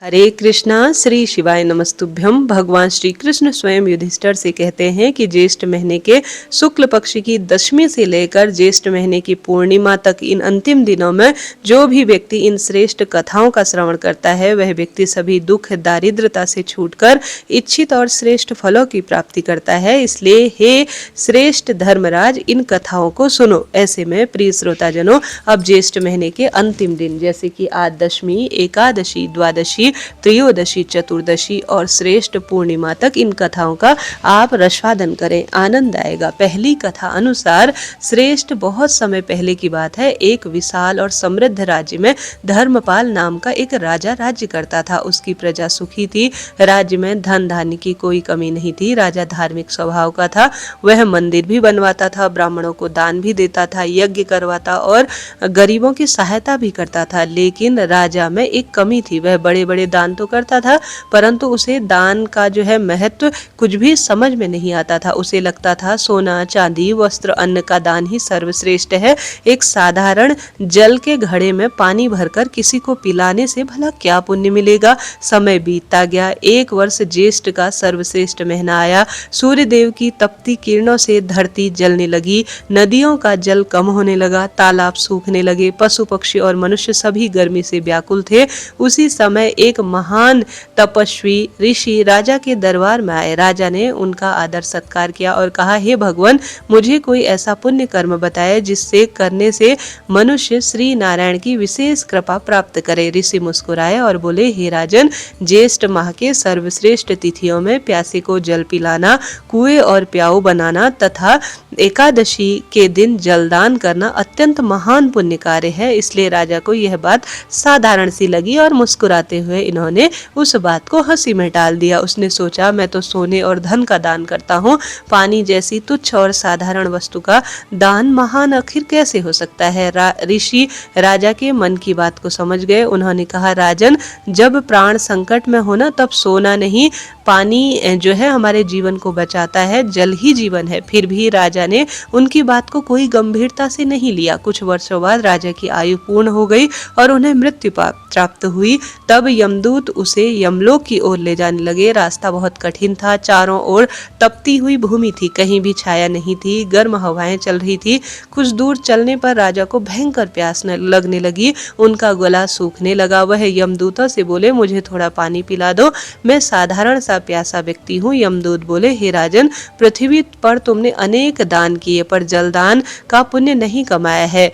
हरे कृष्णा। श्री शिवाय नमस्तुभ्यम। भगवान श्री कृष्ण स्वयं युधिष्ठिर से कहते हैं कि ज्येष्ठ महीने के शुक्ल पक्ष की दशमी से लेकर ज्येष्ठ महीने की पूर्णिमा तक इन अंतिम दिनों में जो भी व्यक्ति इन श्रेष्ठ कथाओं का श्रवण करता है वह व्यक्ति सभी दुख दारिद्रता से छूटकर इच्छित और श्रेष्ठ फलों की प्राप्ति करता है। इसलिए हे श्रेष्ठ धर्मराज, इन कथाओं को सुनो। ऐसे में प्रिय श्रोताजनों, अब ज्येष्ठ महीने के अंतिम दिन जैसे कि आज दशमी, एकादशी, द्वादशी, त्रयोदशी, चतुर्दशी और श्रेष्ठ पूर्णिमा तक इन कथाओं का आप रसास्वादन करें, आनंद आएगा। पहली कथा अनुसार श्रेष्ठ बहुत समय पहले की बात है। एक विशाल और समृद्ध राज्य में धर्मपाल नाम का एक राजा राज्य करता था। उसकी प्रजा सुखी थी। राज्य में धन धान्य की कोई कमी नहीं थी। राजा धार्मिक स्वभाव का था। वह मंदिर भी बनवाता था, ब्राह्मणों को दान भी देता था, यज्ञ करवाता और गरीबों की सहायता भी करता था। लेकिन राजा में एक कमी थी। वह बड़े बड़े दान तो करता था, परंतु उसे दान का जो है महत्व कुछ भी समझ में नहीं आता था। उसे लगता था सोना, चांदी, वस्त्र, अन्न का दान ही सर्वश्रेष्ठ है। एक साधारण जल के घड़े में पानी भरकर किसी को पिलाने से भला क्या पुण्य मिलेगा। समय बीतता गया। एक वर्ष ज्येष्ठ का सर्वश्रेष्ठ महीना आया। सूर्य देव की तपती किरणों से धरती जलने लगी, नदियों का जल कम होने लगा, तालाब सूखने लगे, पशु पक्षी और मनुष्य सभी गर्मी से व्याकुल थे। उसी समय एक महान तपस्वी ऋषि राजा के दरबार में आए। राजा ने उनका आदर सत्कार किया और कहा, हे भगवान, मुझे कोई ऐसा पुण्य कर्म बताए जिससे करने से मनुष्य श्री नारायण की विशेष कृपा प्राप्त करे। ऋषि मुस्कुराए और बोले, हे राजन, ज्येष्ठ माह के सर्वश्रेष्ठ तिथियों में प्यासे को जल पिलाना, कुएं और प्याऊ बनाना तथा एकादशी के दिन जलदान करना अत्यंत महान पुण्य कार्य है। इसलिए राजा को यह बात साधारण सी लगी और मुस्कुराते हुए इन्होंने उस बात को हंसी में टाल दिया। उसने सोचा, मैं तो सोने और धन का दान करता हूँ, पानी जैसी तुच्छ और साधारण वस्तु का दान महान आखिर कैसे हो सकता है। ऋषि राजा के मन की बात को समझ गए। उन्होंने कहा, राजन, जब प्राण संकट में हो ना तब सोना नहीं, पानी जो है हमारे जीवन को बचाता है, जल ही जीवन है। फिर भी राजा ने उनकी बात को कोई गंभीरता से नहीं लिया। कुछ वर्षों बाद राजा की आयु पूर्ण हो गई और उन्हें मृत्यु प्राप्त हुई। तब यमदूत उसे यमलोक की ओर ले जाने लगे। रास्ता बहुत कठिन था। चारों ओर तपती हुई भूमि थी, कहीं भी छाया नहीं थी, गर्म हवाएं चल रही थी। कुछ दूर चलने पर राजा को भयंकर प्यास लगने लगी। उनका गला सूखने लगा। वह यमदूतों से बोले, मुझे थोड़ा पानी पिला दो, मैं साधारण सा प्यासा व्यक्ति हूँ। यमदूत बोले, हे राजन, पृथ्वी पर तुमने अनेक दान किए पर जलदान का पुण्य नहीं कमाया है।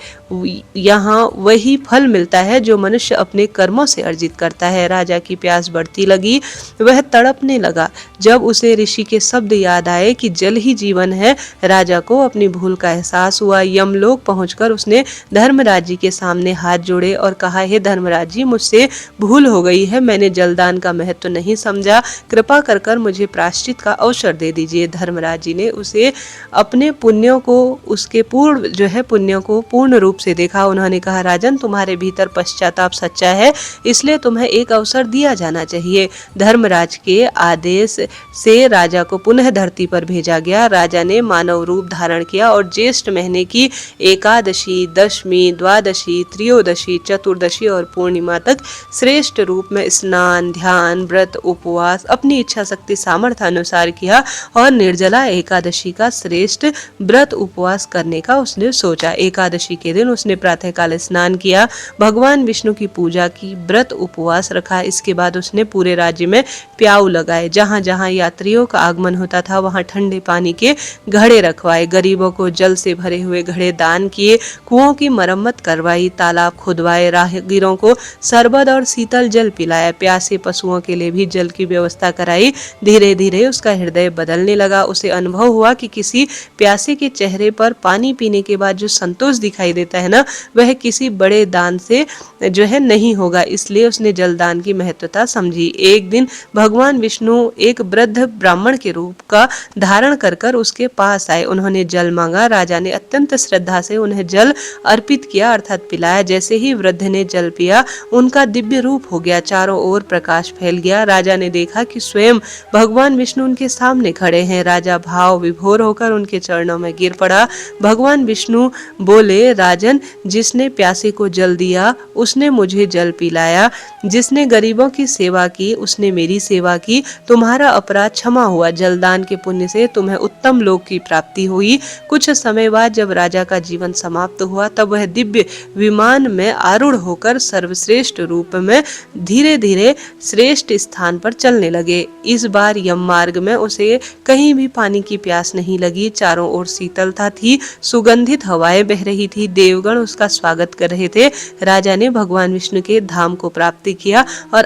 यहाँ वही फल मिलता है जो मनुष्य अपने कर्मों से अर्जित करता है। राजा की प्यास बढ़ती लगी। वह तड़पने लगा। जब उसे ऋषि के शब्द याद आए कि जल ही जीवन है, राजा को अपनी भूल का एहसास हुआ। यमलोक पहुंचकर उसने धर्मराज जी के सामने हाथ जोड़े और कहा, हे धर्मराज जी, मुझसे भूल हो गई है, मैंने जलदान का महत्व नहीं समझा, कृपा कर मुझे प्रायश्चित का अवसर दे दीजिए। धर्मराज जी ने उसे अपने पुण्यों को, उसके पूर्ण जो है पुण्यों को पूर्ण रूप से देखा। उन्होंने कहा, राजन, तुम्हारे भीतर पश्चाताप सच्चा है, इसलिए तुम्हें एक अवसर दिया जाना चाहिए। धर्मराज के आदेश से राजा को पुनः धरती पर भेजा गया। राजा ने मानव रूप धारण किया और ज्येष्ठ महीने की एकादशी, दशमी, द्वादशी, त्रयोदशी, चतुर्दशी और पूर्णिमा तक श्रेष्ठ रूप में स्नान, ध्यान, व्रत, उपवास अपनी इच्छा शक्ति सामर्थ्य अनुसार किया और निर्जला एकादशी का श्रेष्ठ व्रत उपवास करने का उसने सोचा। एकादशी के दिन उसने प्रातःकाल स्नान किया, भगवान विष्णु की पूजा की, व्रत उपवास रखा। इसके बाद उसने पूरे राज्य में प्याऊ लगाए। जहां जहां यात्रियों का आगमन होता था वहां ठंडे पानी के घड़े रखवाए, गरीबों को जल से भरे हुए घड़े दान किए, कुओं की मरम्मत करवाई, तालाब खुदवाए, राहगीरों को शरबत और शीतल जल पिलाया, प्यासे पशुओं के लिए भी जल की व्यवस्था कराई। धीरे धीरे उसका हृदय बदलने लगा। उसे अनुभव हुआ कि किसी प्यासे के चेहरे पर पानी पीने के बाद जो संतोष दिखाई देता है ना, वह किसी बड़े दान से जो है नहीं होगा। इसलिए उसने जलदान की महत्वता समझी। एक दिन भगवान विष्णु एक वृद्ध ब्राह्मण के रूप का धारण कर उसके पास आए। उन्होंने जल मांगा। राजा ने अत्यंत श्रद्धा से उन्हें जल अर्पित किया अर्थात पिलाया। जैसे ही वृद्ध ने जल पिया, उनका दिव्य रूप हो गया, चारों ओर प्रकाश फैल गया। राजा ने देखा कि स्वयं भगवान विष्णु उनके सामने खड़े हैं। राजा भाव विभोर होकर उनके चरणों में गिर पड़ा। भगवान विष्णु बोले, राजन, जिसने प्यासे को जल दिया उसने मुझे जल पिलाया, जिसने जिसने गरीबों की सेवा की उसने मेरी सेवा की, तुम्हारा अपराध क्षमा हुआ, जलदान के पुण्य से तुम्हें उत्तम लोक की प्राप्ति हुई। कुछ समय बाद जब राजा का जीवन समाप्त हुआ तब वह दिव्य विमान में आरूढ़ होकर सर्वश्रेष्ठ रूप में धीरे धीरे श्रेष्ठ स्थान पर चलने लगे। इस बार यम मार्ग में उसे कहीं भी पानी की प्यास नहीं लगी। चारों ओर शीतलता थी, सुगंधित हवाएं बह रही थी, देवगण उसका स्वागत कर रहे थे। राजा ने भगवान विष्णु के धाम को प्राप्त किया और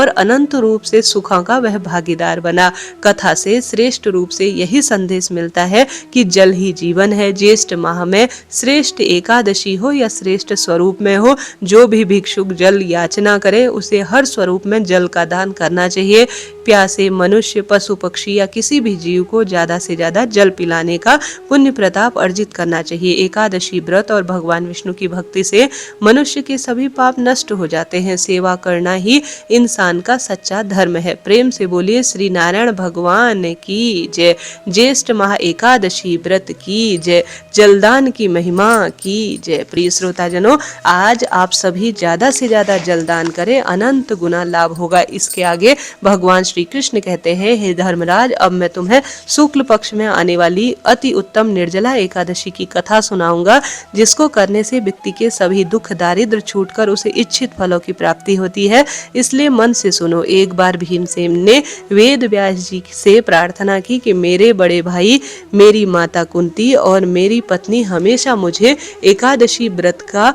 अनंत रूप से सुखों का वह भागीदार बना। कथा से श्रेष्ठ रूप से यही संदेश मिलता है कि जल ही जीवन है। ज्येष्ठ माह में श्रेष्ठ एकादशी हो या श्रेष्ठ स्वरूप में हो, जो भी भिक्षुक जल याचना करे उसे हर स्वरूप में जल का दान करना चाहिए। प्यासे मनुष्य, पशु पक्षी या किसी भी जीव को ज्यादा से ज्यादा जल पिलाने का पुण्य प्रताप अर्जित करना चाहिए। एकादशी व्रत और भगवान विष्णु की भक्ति से मनुष्य के सभी पाप नष्ट हो जाते हैं। सेवा करना ही इंसान का सच्चा धर्म है। प्रेम से बोलिए श्री नारायण भगवान की जय। ज्येष्ठ माह एकादशी व्रत की जय। जलदान की महिमा की जय। प्रिय श्रोताजनों, आज आप सभी ज्यादा से ज्यादा जलदान करें, अनंत गुना लाभ होगा। इसके आगे भगवान श्री कृष्ण कहते हैं, हे धर्मराज, अब मैं तुम्हें शुक्ल पक्ष में आने वाली अति उत्तम निर्जला एकादशी की कथा सुनाऊंगा, जिसको करने से व्यक्ति के सभी दुख दारिद्र छूटकर उसे इच्छित फलों की प्राप्ति होती है। इसलिए मन से सुनो। एक बार भीमसेन ने वेद व्यास जी से प्रार्थना की कि मेरे बड़े भाई, मेरी माता कुंती और मेरी पत्नी हमेशा मुझे एकादशी व्रत का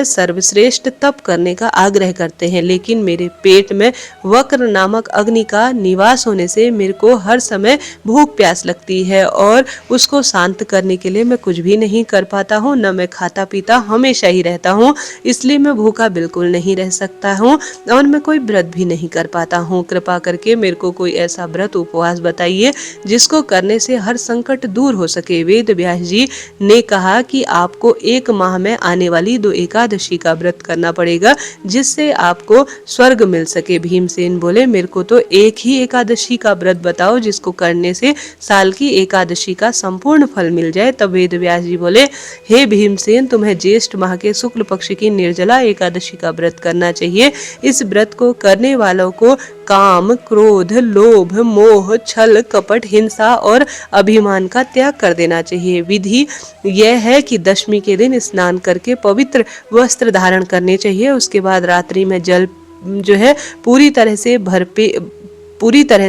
सर्वश्रेष्ठ तप करने का आग्रह करते हैं, लेकिन मेरे पेट में वक्र नामक अग्नि का निवास होने से मेरे को हर समय भूख प्यास लगती है और उसको शांत करने के लिए मैं कुछ भी नहीं कर पाता हूँ, न मैं खाता पीता हमेशा ही रहता हूँ। इसलिए मैं भूखा बिल्कुल नहीं रह सकता हूँ और मैं कोई व्रत भी नहीं कर पाता हूँ। कृपा करके मेरे को कोई ऐसा व्रत उपवास बताइए जिसको करने से हर संकट दूर हो सके। वेद व्यास जी ने कहा कि आपको एक माह में आने वाली 2 एकादशी का व्रत करना पड़ेगा, जिससे आपको स्वर्ग मिल सके। भीमसेन बोले, मेरे को तो एक ही एकादशी का व्रत बताओ जिसको करने से साल की एकादशी का संपूर्ण फल मिल जाए। तब वेद व्यास जी बोले, हे भीमसेन, तुम्हें ज्येष्ठ माह के शुक्ल पक्ष की निर्जला एकादशी का व्रत करना चाहिए। इस व्रत को करने वालों को काम, क्रोध, लोभ, मोह, छल, कपट, हिंसा और अभिमान का त्याग कर देना चाहिए। विधि यह है कि दशमी के दिन स्नान करके पवित्र वस्त्र धारण करने चाहिए। उसके बाद रात्रि में जल पूरी तरह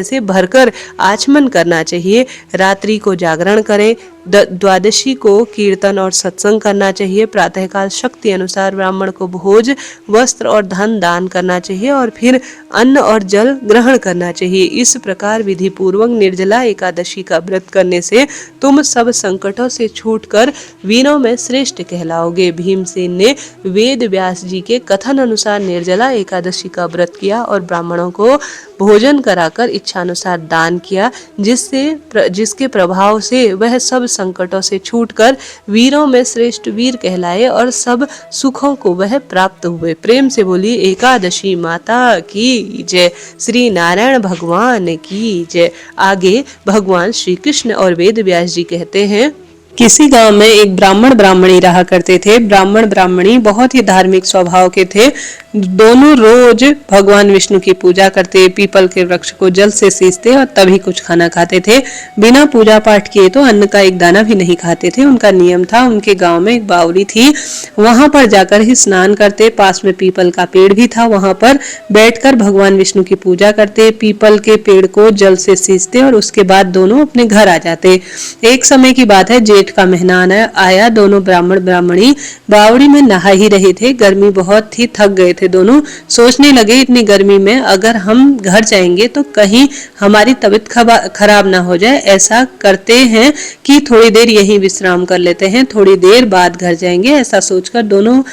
से भरकर आचमन करना चाहिए। रात्रि को जागरण करें। द्वादशी को कीर्तन और सत्संग करना चाहिए। प्रातःकाल शक्ति अनुसार ब्राह्मण को भोज, वस्त्र और धन दान करना चाहिए और फिर अन्न और जल ग्रहण करना चाहिए। इस प्रकार विधि पूर्वक निर्जला एकादशी का व्रत करने से तुम सब संकटों से छूटकर वीरों में श्रेष्ठ कहलाओगे। भीमसेन ने वेद व्यास जी के कथन अनुसार निर्जला एकादशी का व्रत किया और ब्राह्मणों को भोजन कराकर इच्छानुसार दान किया, जिसके प्रभाव से वह सब संकटों से छूटकर वीरों में श्रेष्ठ वीर कहलाए और सब सुखों को वह प्राप्त हुए। प्रेम से बोलिए एकादशी माता की जय। श्री नारायण भगवान की जय। आगे भगवान श्री कृष्ण और वेद व्यास जी कहते हैं, किसी गांव में एक ब्राह्मण ब्राह्मणी रहा करते थे। ब्राह्मण ब्राह्मणी बहुत ही धार्मिक स्वभाव के थे। दोनों रोज भगवान विष्णु की पूजा करते, पीपल के वृक्ष को जल से सींचते और तभी कुछ खाना खाते थे। बिना पूजा पाठ किए तो अन्न का एक दाना भी नहीं खाते थे। उनका नियम था। उनके गांव में एक बावड़ी थी, वहां पर जाकर ही स्नान करते। पास में पीपल का पेड़ भी था, वहां पर बैठकर भगवान विष्णु की पूजा करते, पीपल के पेड़ को जल से सींचते और उसके बाद दोनों अपने घर आ जाते। एक समय की बात है, जेठ का महीना आया। दोनों ब्राह्मण ब्राह्मणी बावड़ी में नहा ही रहे थे। गर्मी बहुत थी, थक गए थे। दोनों सोचने लगे, इतनी गर्मी में अगर हम घर जाएंगे तो कहीं हमारी तबीयत खराब ना हो जाए। ऐसा करते हैं कि थोड़ी देर यहीं विश्राम कर लेते हैं, थोड़ी देर बाद घर जाएंगे। ऐसा सोचकर दोनों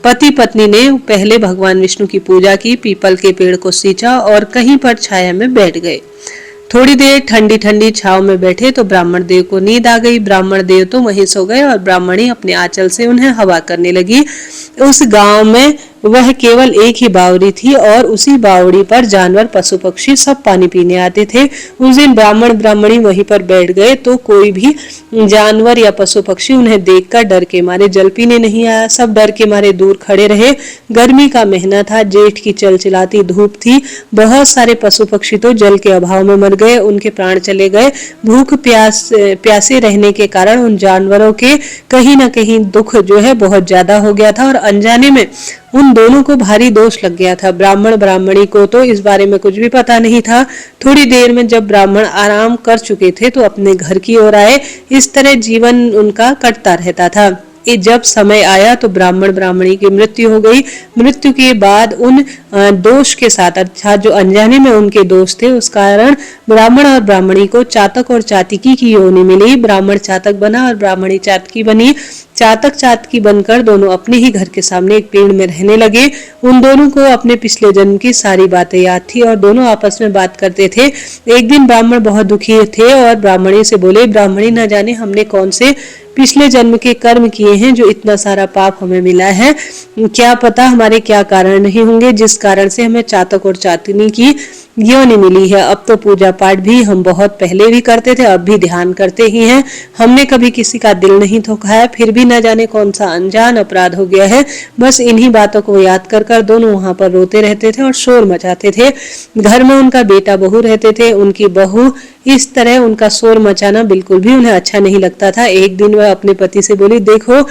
पति पत्नी ने पहले भगवान विष्णु की पूजा की, पीपल के पेड़ को सींचा और कहीं पर छाया में बैठ गए। थोड़ी देर ठंडी ठंडी छाव में बैठे तो ब्राह्मण देव को नींद आ गई। ब्राह्मण देव तो वहीं सो गए और ब्राह्मणी अपने आंचल से उन्हें हवा करने लगी। उस गांव में वह केवल एक ही बावड़ी थी और उसी बावड़ी पर जानवर, पशु पक्षी सब पानी पीने आते थे। उस दिन ब्राह्मण ब्राह्मणी वहीं पर बैठ गए तो कोई भी जानवर या पशु पक्षी उन्हें देखकर डर के मारे जल पीने नहीं आया। सब डर के मारे दूर खड़े रहे। गर्मी का महीना था, जेठ की चिलचिलाती धूप थी। बहुत सारे पशु पक्षी तो जल के अभाव में मर गए, उनके प्राण चले गए। भूख प्यासे रहने के कारण उन जानवरों के कहीं ना कहीं दुख जो है बहुत ज्यादा हो गया था और अनजाने में उन दोनों को भारी दोष लग गया था। ब्राह्मण ब्राह्मणी को तो इस बारे में कुछ भी पता नहीं था। थोड़ी देर में जब ब्राह्मण आराम कर चुके थे तो अपने घर की ओर आए। इस तरह जीवन उनका कटता रहता था। जब समय आया तो ब्राह्मण ब्राह्मणी की मृत्यु हो गई। मृत्यु के बाद उन दोष के साथ, अर्थात जो अनजाने में उनके दोष थे, उस कारण ब्राह्मण और ब्राह्मणी को चातक और चातकी की योनि मिली। ब्राह्मण चातक बना और ब्राह्मणी चातकी बनी। चातक चातकी बनकर दोनों अपने ही घर के सामने एक पेड़ में रहने लगे। उन दोनों को अपने पिछले जन्म की सारी बातें याद थी और दोनों आपस में बात करते थे। एक दिन ब्राह्मण बहुत दुखी थे और ब्राह्मणी से बोले, ब्राह्मणी, न जाने हमने कौन से पिछले जन्म के कर्म किए हैं जो इतना सारा पाप हमें मिला है। क्या पता हमारे क्या कारण नहीं होंगे जिस कारण से हमें चातक और चातनी की योनि मिली है। अब तो पूजा पाठ भी हम बहुत पहले भी करते थे, अब भी ध्यान करते ही हैं। हमने कभी किसी का दिल नहीं धोखाया, फिर भी न जाने कौन सा अनजान अपराध हो गया है। बस इन्हीं बातों को याद कर कर दोनों वहां पर रोते रहते थे और शोर मचाते थे। घर में उनका बेटा बहू रहते थे। उनकी बहू इस तरह उनका शोर मचाना बिल्कुल भी उन्हें अच्छा नहीं लगता था। एक दिन वह अपने पति से बोली, देखो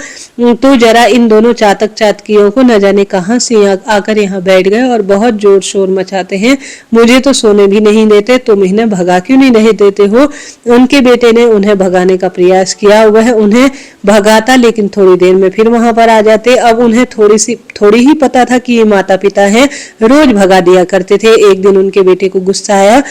तो जरा इन दोनों चातक चातकियों को, न जाने कहां से आकर यहाँ बैठ गए और बहुत जोर शोर मचाते हैं। मुझे तो सोने भी नहीं देते, तुम इन्हें भगा क्यों नहीं देते हो। उनके बेटे ने उन्हें भगाने का प्रयास किया। वह उन्हें भगाता लेकिन थोड़ी देर में फिर वहां पर आ जाते। अब उन्हें थोड़ी ही पता था कि ये माता पिता हैं, रोज भगा दिया करते थे। एक दिन उनके बेटे को गुस्सा आया।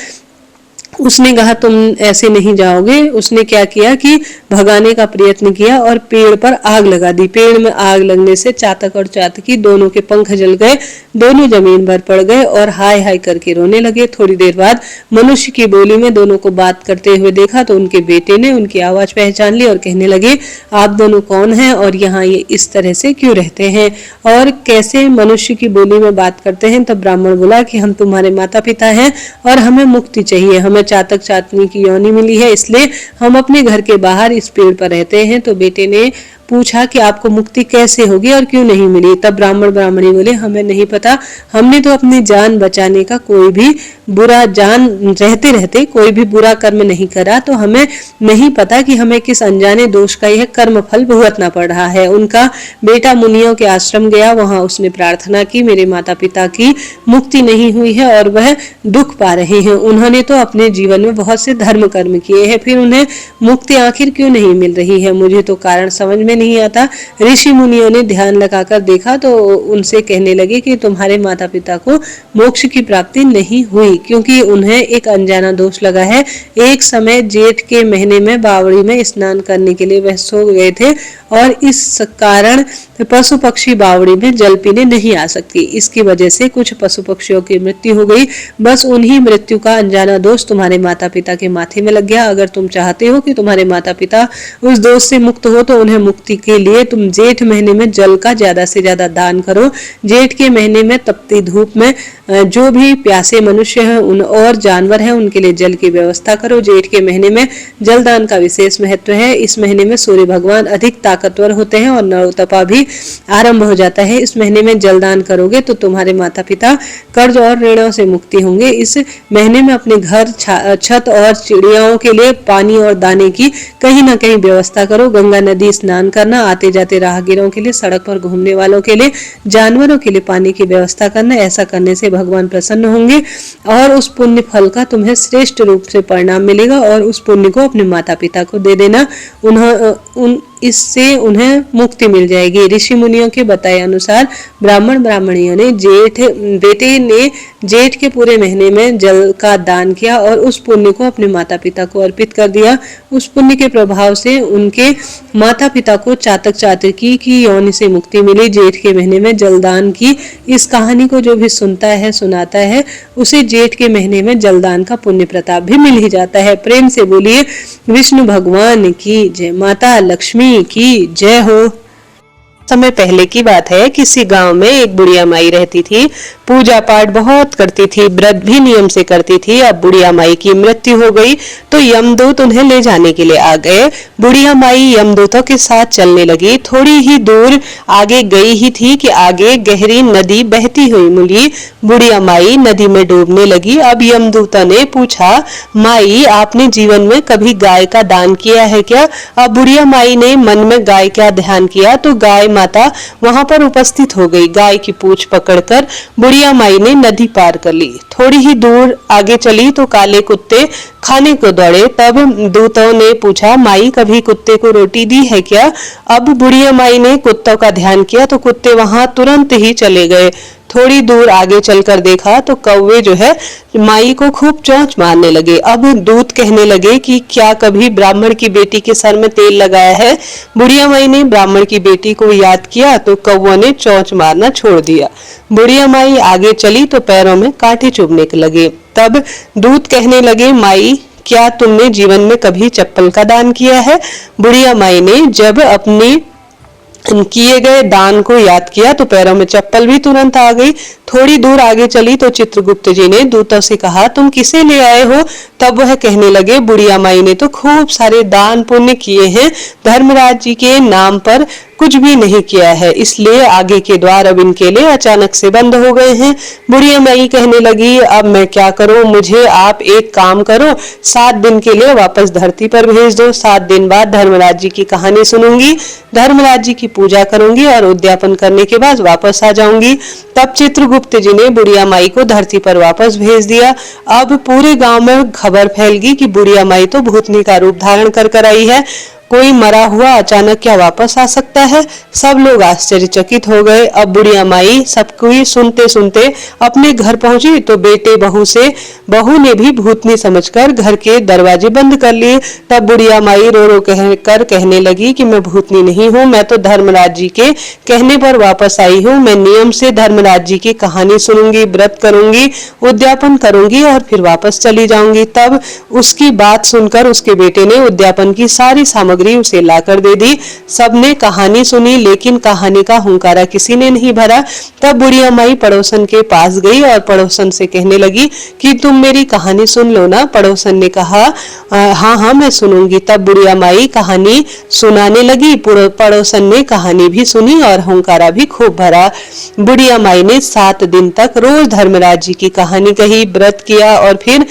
उसने कहा, तुम ऐसे नहीं जाओगे। उसने क्या किया कि भगाने का प्रयत्न किया और पेड़ पर आग लगा दी। पेड़ में आग लगने से चातक और चातकी दोनों के पंख जल गए। दोनों जमीन पर पड़ गए और हाय हाय करके रोने लगे। थोड़ी देर बाद मनुष्य की बोली में दोनों को बात करते हुए देखा तो उनके बेटे ने उनकी आवाज पहचान ली और कहने लगे, आप दोनों कौन हैं और यहाँ ये इस तरह से क्यों रहते हैं और कैसे मनुष्य की बोली में बात करते हैं। तब ब्राह्मण बोला कि हम तुम्हारे माता पिता हैं और हमें मुक्ति चाहिए। हमें चातक चातनी की योनि मिली है, इसलिए हम अपने घर के बाहर इस पेड़ पर रहते हैं। तो बेटे ने पूछा कि आपको मुक्ति कैसे होगी और क्यों नहीं मिली। तब ब्राह्मण ब्राह्मणी बोले, हमें नहीं पता, हमने तो अपनी जान बचाने का कोई भी बुरा, जान रहते रहते कोई भी बुरा कर्म नहीं करा, तो हमें नहीं पता कि हमें किस अनजाने दोष का यह कर्म फल भुगतना पड़ रहा है। उनका बेटा मुनियों के आश्रम गया, वहां उसने प्रार्थना की, मेरे माता पिता की मुक्ति नहीं हुई है और वह दुख पा रहे हैं। उन्होंने तो अपने जीवन में बहुत से धर्म कर्म किए हैं, फिर उन्हें मुक्ति आखिर क्यों नहीं मिल रही है। मुझे तो कारण समझ में नहीं आता। ऋषि मुनियों ने ध्यान लगाकर देखा तो उनसे कहने लगे कि तुम्हारे माता पिता को मोक्ष की प्राप्ति नहीं हुई क्योंकि उन्हें एक अनजाना दोष लगा है। एक समय जेठ के महीने में बावड़ी में स्नान करने के लिए वह सो गए थे और इस कारण पशु पक्षी बावड़ी में जल पीने नहीं आ सकती। इसकी वजह से कुछ पशु पक्षियों की मृत्यु हो गई। बस उन्हीं मृत्यु का अनजाना दोष तुम्हारे माता पिता के माथे में लग गया। अगर तुम चाहते हो कि तुम्हारे माता पिता उस दोष से मुक्त हो तो उन्हें मुक्ति के लिए तुम जेठ महीने में जल का ज्यादा से ज्यादा दान करो। जेठ के महीने में तपती धूप में जो भी प्यासे मनुष्य हैं उन और जानवर हैं उनके लिए जल की व्यवस्था करो। जेठ के महीने में जल दान का विशेष महत्व है। इस महीने में सूर्य भगवान अधिक ताकतवर होते हैं और नरोतपा भी आरंभ हो जाता है। इस महीने में जल दान करोगे तो तुम्हारे माता पिता कर्ज और ऋणों से मुक्ति होंगे। इस महीने में अपने घर, छत और चिड़ियाओं के लिए पानी और दाने की कहीं ना कहीं व्यवस्था करो। गंगा नदी स्नान करना, आते जाते राहगीरों के लिए, सड़क पर घूमने वालों के लिए, जानवरों के लिए पानी की व्यवस्था करना। ऐसा करने से भगवान प्रसन्न होंगे और उस पुण्य फल का तुम्हें श्रेष्ठ रूप से परिणाम मिलेगा और उस पुण्य को अपने माता पिता को दे देना। इससे उन्हें मुक्ति मिल जाएगी। ऋषि मुनियों के बताए अनुसार ब्राह्मण ब्राह्मणियों ने बेटे ने जेठ के पूरे महीने में जल का दान किया और उस पुण्य को अपने माता पिता को अर्पित कर दिया। उस पुण्य के प्रभाव से उनके माता पिता को चातक चातकी की योनि से मुक्ति मिली। जेठ के महीने में जलदान की इस कहानी को जो भी सुनता है, सुनाता है, उसे जेठ के महीने में जलदान का पुण्य प्रताप भी मिल ही जाता है। प्रेम से बोलिए विष्णु भगवान की जय, माता लक्ष्मी की जय हो। समय पहले की बात है। किसी गांव में एक बुढ़िया माई रहती थी। पूजा पाठ बहुत करती थी, व्रत भी नियम से करती थी। अब बुढ़िया माई की मृत्यु हो गई तो यमदूत उन्हें ले जाने के लिए आ गए। बुढ़िया माई यमदूतों के साथ चलने लगी। थोड़ी ही दूर आगे गई ही थी कि आगे गहरी नदी बहती हुई मिली। बुढ़िया माई नदी में डूबने लगी। अब यमदूतों ने पूछा, माई आपने जीवन में कभी गाय का दान किया है क्या? अब बुढ़िया माई ने मन में गाय का ध्यान किया तो गाय माता वहां पर उपस्थित हो गई। गाय की पूंछ पकड़कर बुढ़िया माई ने नदी पार कर ली। थोड़ी ही दूर आगे चली तो काले कुत्ते खाने को दौड़े। तब दूतों ने पूछा, माई कभी कुत्ते को रोटी दी है क्या? अब बुढ़िया माई ने कुत्तों का ध्यान किया तो कुत्ते वहां तुरंत ही चले गए। थोड़ी दूर आगे चलकर देखा तो कौवे जो है माई को खूब चोंच मारने लगे। अब दूत कहने लगे कि क्या कभी ब्राह्मण की बेटी के सर में तेल लगाया है? बुढ़िया माई ने ब्राह्मण की बेटी को याद किया तो कौवों ने चोंच मारना छोड़ दिया। बुढ़िया माई आगे चली तो पैरों में कांटे चुभने लगे। तब दूत कहने लगे, माई क्या तुमने जीवन में कभी चप्पल का दान किया है? बुढ़िया माई ने जब अपने किए गए दान को याद किया तो पैरों में चप्पल भी तुरंत आ गई। थोड़ी दूर आगे चली तो चित्रगुप्त जी ने दूतों से कहा, तुम किसे ले आए हो? तब वह कहने लगे, बुढ़िया माई ने तो खूब सारे दान पुण्य किए हैं, धर्मराज जी के नाम पर कुछ भी नहीं किया है, इसलिए आगे के द्वार अब इनके लिए अचानक से बंद हो गए हैं। बुढ़िया माई कहने लगी, अब मैं क्या करूं? मुझे आप एक काम करो, 7 दिन के लिए वापस धरती पर भेज दो। 7 दिन बाद धर्मराज जी की कहानी सुनूंगी, धर्मराज जी की पूजा करूंगी और उद्यापन करने के बाद वापस आ जाऊंगी। तब चित्रगुप्त जी ने बुढ़िया माई को धरती पर वापस भेज दिया। अब पूरे गांव में खबर फैल गई कि बुढ़िया माई तो भूतनी का रूप धारण कर आई है। कोई मरा हुआ अचानक क्या वापस आ सकता है? सब लोग आश्चर्यचकित हो गए। अब बुढ़िया माई सबको सुनते सुनते अपने घर पहुंची तो बेटे बहू ने भी भूतनी समझकर घर के दरवाजे बंद कर लिए। तब बुढ़िया माई रो रो कहने लगी कि मैं भूतनी नहीं हूँ, मैं तो धर्मराज जी के कहने पर वापस आई हूँ। मैं नियम से धर्मराज जी की कहानी सुनूंगी, व्रत करूंगी, उद्यापन करूंगी और फिर वापस चली जाऊंगी। तब उसकी बात सुनकर उसके बेटे ने उद्यापन की सारी सामग्री उसे लाकर दे दी। सबने कहानी सुनी लेकिन कहानी का हुंकारा किसी ने नहीं भरा। तब बुढ़िया माई पड़ोसन के पास गई और पड़ोसन से कहने लगी कि तुम मेरी कहानी सुन लो ना। पड़ोसन ने कहा, हाँ हाँ मैं सुनूंगी। तब बुढ़िया माई कहानी सुनाने लगी। पड़ोसन ने कहानी भी सुनी और हुंकारा भी खूब भरा। बुढ़िया माई ने 7 दिन तक रोज धर्मराज जी की कहानी कही, व्रत किया और फिर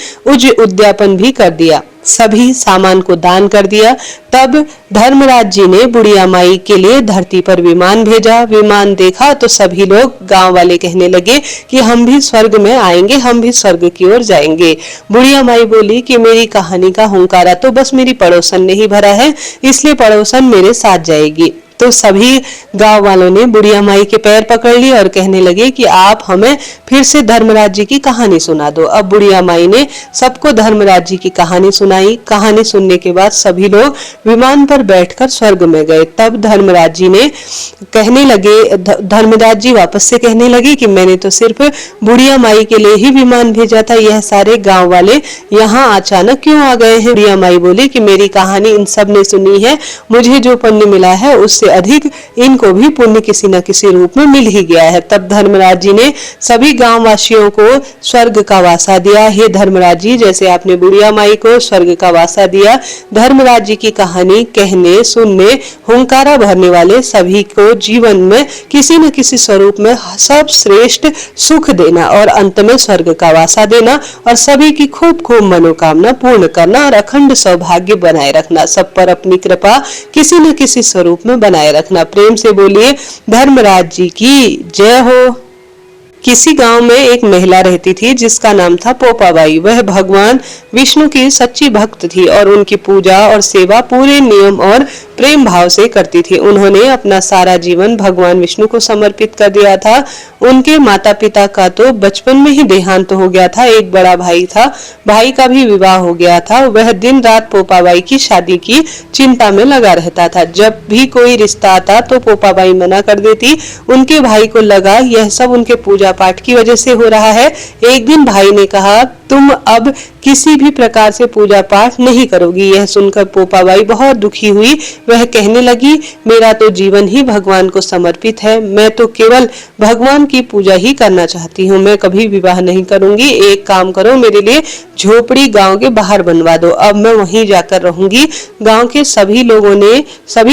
उद्यापन भी कर दिया। सभी सामान को दान कर दिया। तब धर्मराज जी ने बुढ़िया माई के लिए धरती पर विमान भेजा। विमान देखा तो सभी लोग गांव वाले कहने लगे कि हम भी स्वर्ग में आएंगे, हम भी स्वर्ग की ओर जाएंगे। बुढ़िया माई बोली कि मेरी कहानी का हुंकारा तो बस मेरी पड़ोसन ने ही भरा है, इसलिए पड़ोसन मेरे साथ जाएगी। तो सभी गांव वालों ने बुढ़िया माई के पैर पकड़ लिए और कहने लगे कि आप हमें फिर से धर्मराज जी की कहानी सुना दो। अब बुढ़िया माई ने सबको धर्मराज जी की कहानी सुनाई। कहानी सुनने के बाद सभी लोग विमान पर बैठकर स्वर्ग में गए। तब धर्मराज जी वापस से कहने लगे कि मैंने तो सिर्फ बुढ़िया माई के लिए ही विमान भेजा था, यह सारे गाँव वाले यहाँ अचानक क्यों आ गए हैं? बुढ़िया माई बोली कि मेरी कहानी इन सब ने सुनी है, मुझे जो पुण्य मिला है उससे अधिक इनको भी पुण्य किसी न किसी रूप में मिल ही गया है। तब धर्मराज जी ने सभी गांव वासियों को स्वर्ग का वासा दिया। हे धर्मराज जी, जैसे आपने बुढ़िया माई को स्वर्ग का वासा दिया, धर्मराज जी की कहानी कहने सुनने हुंकारा भरने वाले सभी को जीवन में किसी न किसी स्वरूप में सब श्रेष्ठ सुख देना और अंत में स्वर्ग का वासा देना और सभी की खूब खूब मनोकामना पूर्ण करना और अखंड सौभाग्य बनाए रखना। सब पर अपनी कृपा किसी न किसी स्वरूप में बनाए रखना। प्रेम से बोलिए धर्मराज जी की जय हो। किसी गांव में एक महिला रहती थी जिसका नाम था पोपाबाई। वह भगवान विष्णु की सच्ची भक्त थी और उनकी पूजा और सेवा पूरे नियम और प्रेम भाव से करती थी। उन्होंने अपना सारा जीवन भगवान विष्णु को समर्पित कर दिया था। उनके माता पिता का तो बचपन में ही देहांत हो गया था। एक बड़ा भाई था, भाई का भी विवाह हो गया था। वह दिन रात पोपाबाई की शादी की चिंता में लगा रहता था। जब भी कोई रिश्ता आता तो पोपाबाई मना कर देती। उनके भाई को लगा यह सब उनके पूजा पाठ की वजह से हो रहा है। एक दिन भाई ने कहा, तुम अब किसी भी प्रकार से पूजा पाठ नहीं करोगी। यह सुनकर पोपाबाई बहुत दुखी हुई। वह कहने लगी, मेरा तो जीवन ही भगवान को समर्पित है, मैं तो केवल भगवान की पूजा ही करना चाहती हूँ, मैं कभी विवाह नहीं करूंगी। एक काम करो, मेरे लिए झोपड़ी गांव के बाहर बनवा दो, अब मैं वहीं जाकर रहूंगी। गांव के सभी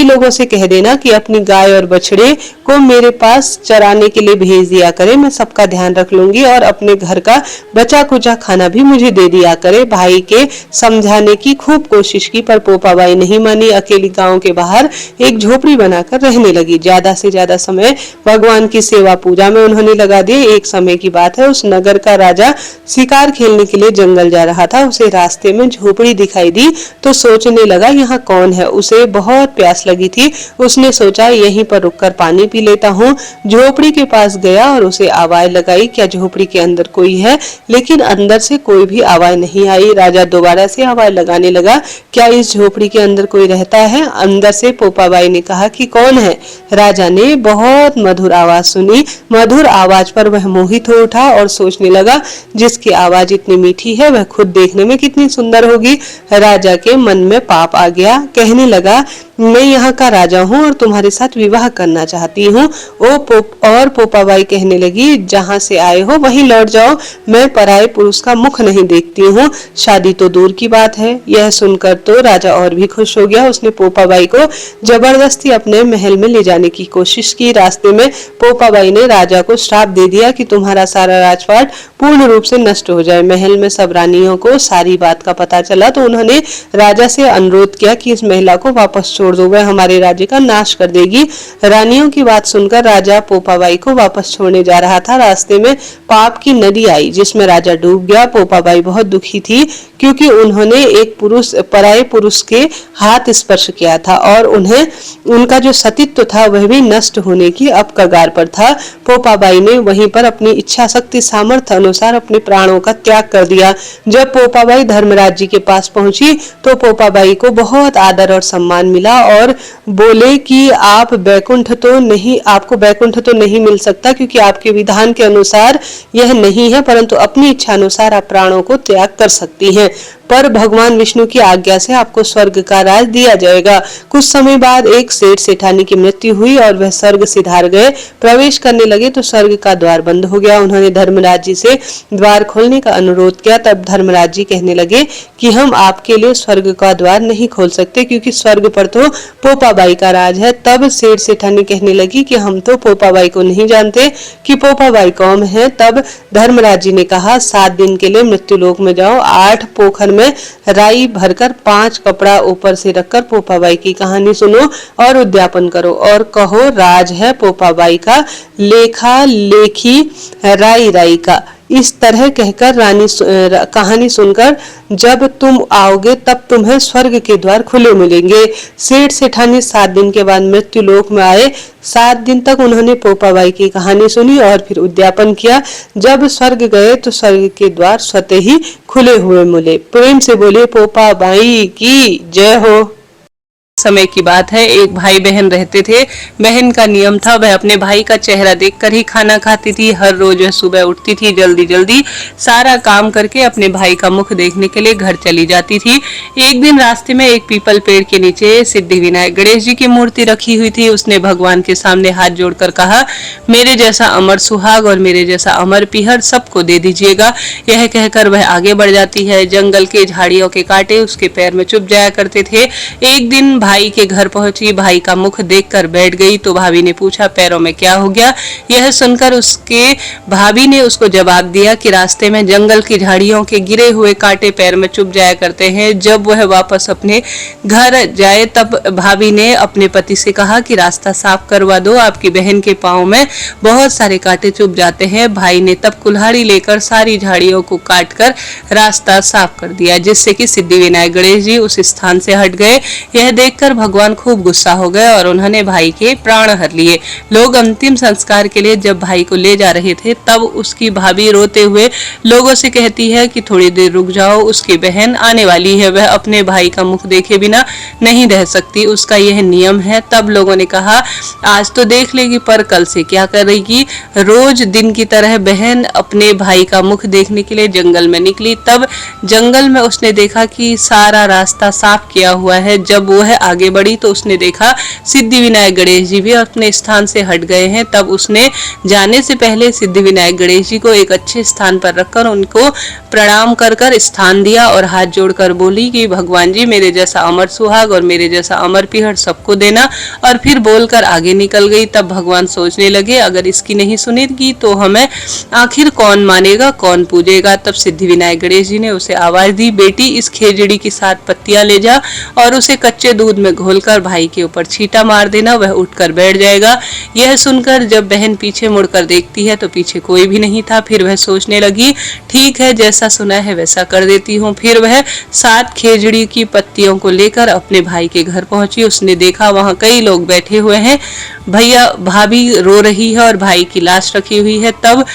लोगों से कह देना कि अपनी गाय और बछड़े को मेरे पास चराने के लिए भेज दिया करे, मैं सबका ध्यान रख लूंगी और अपने घर का बचा कुचा खाना भी मुझे दे दिया करे। भाई के समझाने की खूब कोशिश की, पर पोपाबाई नहीं मानी। अकेली गांव के बाहर एक झोपड़ी बनाकर रहने लगी। ज्यादा से ज्यादा समय भगवान की सेवा पूजा में उन्होंने लगा दिए। एक समय की बात है, उस नगर का राजा शिकार खेलने के लिए जंगल जा रहा था। उसे रास्ते में झोपड़ी दिखाई दी तो सोचने लगा, यहाँ कौन है। उसे बहुत प्यास लगी थी। उसने सोचा, यहीं पर रुककर पानी पी लेता हूँ। झोपड़ी के पास गया और उसे आवाज लगाई, क्या झोपड़ी के अंदर कोई है? लेकिन अंदर से कोई भी आवाज नहीं आई। राजा दोबारा से आवाज लगाने लगा, क्या इस झोपड़ी के अंदर कोई रहता है? अंदर से पोपाबाई ने कहा कि कौन है? राजा ने बहुत मधुर आवाज सुनी। मधुर आवाज पर वह मोहित हो उठा और सोचने लगा, जिसकी आवाज इतनी मीठी है वह खुद देखने में कितनी सुंदर होगी। राजा के मन में पाप आ गया। कहने लगा, मैं यहाँ का राजा हूँ और तुम्हारे साथ विवाह करना चाहती हूँ। और पोपाबाई कहने लगी, जहाँ से आए हो वहीं लौट जाओ, मैं पराये पुरुष का मुख नहीं देखती हूँ, शादी तो दूर की बात है। यह सुनकर तो राजा और भी खुश हो गया। उसने पोपाबाई को जबरदस्ती अपने महल में ले जाने की कोशिश की। रास्ते में पोपाबाई ने राजा को श्राप दे दिया कि तुम्हारा सारा राजपाट पूर्ण रूप से नष्ट हो जाए। महल में सब रानियों को सारी बात का पता चला तो उन्होंने राजा से अनुरोध किया कि इस महिला को वापस छोड़ दो, वह हमारे राज्य का नाश कर देगी। रानियों की बात सुनकर राजा पोपाबाई को वापस छोड़ने जा रहा था। रास्ते में पाप की नदी आई जिसमें राजा डूब गया। पोपाबाई बहुत दुखी थी क्योंकि उन्होंने एक पराये पुरुष के हाथ स्पर्श किया था और उन्हें उनका जो सतीत्व था वह भी नष्ट होने की अब कगार पर था। पोपाबाई ने वहीं पर अपनी इच्छा शक्ति सामर्थ्य अनुसार अपने प्राणों का त्याग कर दिया। जब पोपाबाई धर्मराज जी के पास पहुंची तो पोपाबाई को बहुत आदर और सम्मान मिला और बोले कि आपको बैकुंठ तो नहीं मिल सकता क्योंकि आपके विधान के अनुसार यह नहीं है, परंतु अपनी इच्छा अनुसार आप प्राणों को त्याग कर सकती हैं। पर भगवान विष्णु की आज्ञा से आपको स्वर्ग का राज दिया जाएगा। कुछ समय बाद एक सेठ सेठानी की मृत्यु हुई और वह स्वर्ग सिधार गए। प्रवेश करने लगे तो स्वर्ग का द्वार बंद हो गया। उन्होंने धर्मराज जी से द्वार खोलने का अनुरोध किया। तब धर्मराज जी कहने लगे कि हम आपके लिए स्वर्ग का द्वार नहीं खोल सकते क्योंकि स्वर्ग पर तो पोपाबाई का राज है। तब सेठ सेठानी कहने लगी कि हम तो पोपाबाई को नहीं जानते कि पोपाबाई कौन है। तब धर्मराज जी ने कहा, 7 दिन के लिए मृत्युलोक में जाओ, 8 पोखर में राई भरकर 5 कपड़ा ऊपर से रखकर पोपाबाई की कहानी सुनो और उद्यापन करो और कहो, राज है पोपाबाई का, लेखा लेखी राई राई का। इस तरह कहकर कहानी सुनकर जब तुम आओगे तब तुम्हें स्वर्ग के द्वार खुले मिलेंगे। सेठ सेठानी 7 दिन के बाद मृत्यु लोक में आए। 7 दिन तक उन्होंने पोपाबाई की कहानी सुनी और फिर उद्यापन किया। जब स्वर्ग गए तो स्वर्ग के द्वार स्वतः ही खुले हुए मिले। प्रेम से बोले, पोपाबाई की जय हो। समय की बात है, एक भाई बहन रहते थे। बहन का नियम था वह अपने भाई का चेहरा देखकर ही खाना खाती थी। हर रोज वह सुबह उठती थी, जल्दी जल्दी सारा काम करके अपने भाई का मुख देखने के लिए घर चली जाती थी। एक दिन रास्ते में एक पीपल पेड़ के नीचे सिद्धि विनायक गणेश जी की मूर्ति रखी हुई थी। उसने भगवान के सामने हाथ जोड़कर कहा, मेरे जैसा अमर सुहाग और मेरे जैसा अमर पीहर सबको दे दीजिएगा। यह कहकर वह आगे बढ़ जाती है। जंगल के झाड़ियों के कांटे उसके पैर में चुभ जाया करते थे। एक दिन भाई के घर पहुंची, भाई का मुख देखकर बैठ गई तो भाभी ने पूछा, पैरों में क्या हो गया? यह सुनकर उसके भाभी ने उसको जवाब दिया कि रास्ते में जंगल की झाड़ियों के गिरे हुए कांटे पैर में चुभ जाया करते हैं। जब वह वापस अपने घर जाए तब भाभी ने अपने पति से कहा कि रास्ता साफ करवा दो, आपकी बहन के पांव में बहुत सारे कांटे चुभ जाते हैं। भाई ने तब कुल्हाड़ी लेकर सारी झाड़ियों को काटकर रास्ता साफ कर दिया, जिससे कि सिद्धि विनायक गणेश जी उस स्थान से हट गए। यह देख देखकर भगवान खूब गुस्सा हो गए और उन्होंने भाई के प्राण हर लिए। लोग अंतिम संस्कार के लिए जब भाई को ले जा रहे थे तब उसकी भाभी रोते हुए लोगों से कहती है कि थोड़ी देर रुक जाओ, उसकी बहन आने वाली है, वह अपने भाई का मुख देखे बिना नहीं रह सकती, उसका यह नियम है। तब लोगों ने कहा आज तो देख लेगी पर कल से क्या करेगी। रोज दिन की तरह बहन अपने भाई का मुख देखने के लिए जंगल में निकली। तब जंगल में उसने देखा कि सारा रास्ता साफ किया हुआ है। जब वह आगे बढ़ी तो उसने देखा सिद्धि विनायक गणेश जी भी अपने स्थान से हट गए हैं। तब उसने जाने से पहले सिद्धि विनायक गणेश जी को एक अच्छे स्थान पर रखकर उनको प्रणाम कर कर स्थान दिया और हाथ जोड़कर बोली कि भगवान जी मेरे जैसा अमर सुहाग और मेरे जैसा अमर पिहड़ सबको देना, और फिर बोलकर आगे निकल गई। तब भगवान सोचने लगे अगर इसकी नहीं सुनेगी तो हमें आखिर कौन मानेगा, कौन पूजेगा। तब सिद्धि विनायक गणेश जी ने उसे आवाज दी, बेटी इस खेजड़ी की 7 पत्तियां ले जा और उसे कच्चे दूध में घोलकर भाई के ऊपर छींटा मार देना, वह उठकर बैठ जाएगा। यह सुनकर जब बहन पीछे मुड़कर देखती है तो पीछे कोई भी नहीं था। फिर वह सोचने लगी ठीक है जैसा सुना है वैसा कर देती हूँ। फिर वह 7 खेजड़ी की पत्तियों को लेकर अपने भाई के घर पहुंची। उसने देखा वहां कई लोग बैठे हुए हैं, भैया भाभी रो रही है और भाई की लाश रखी हुई है। तब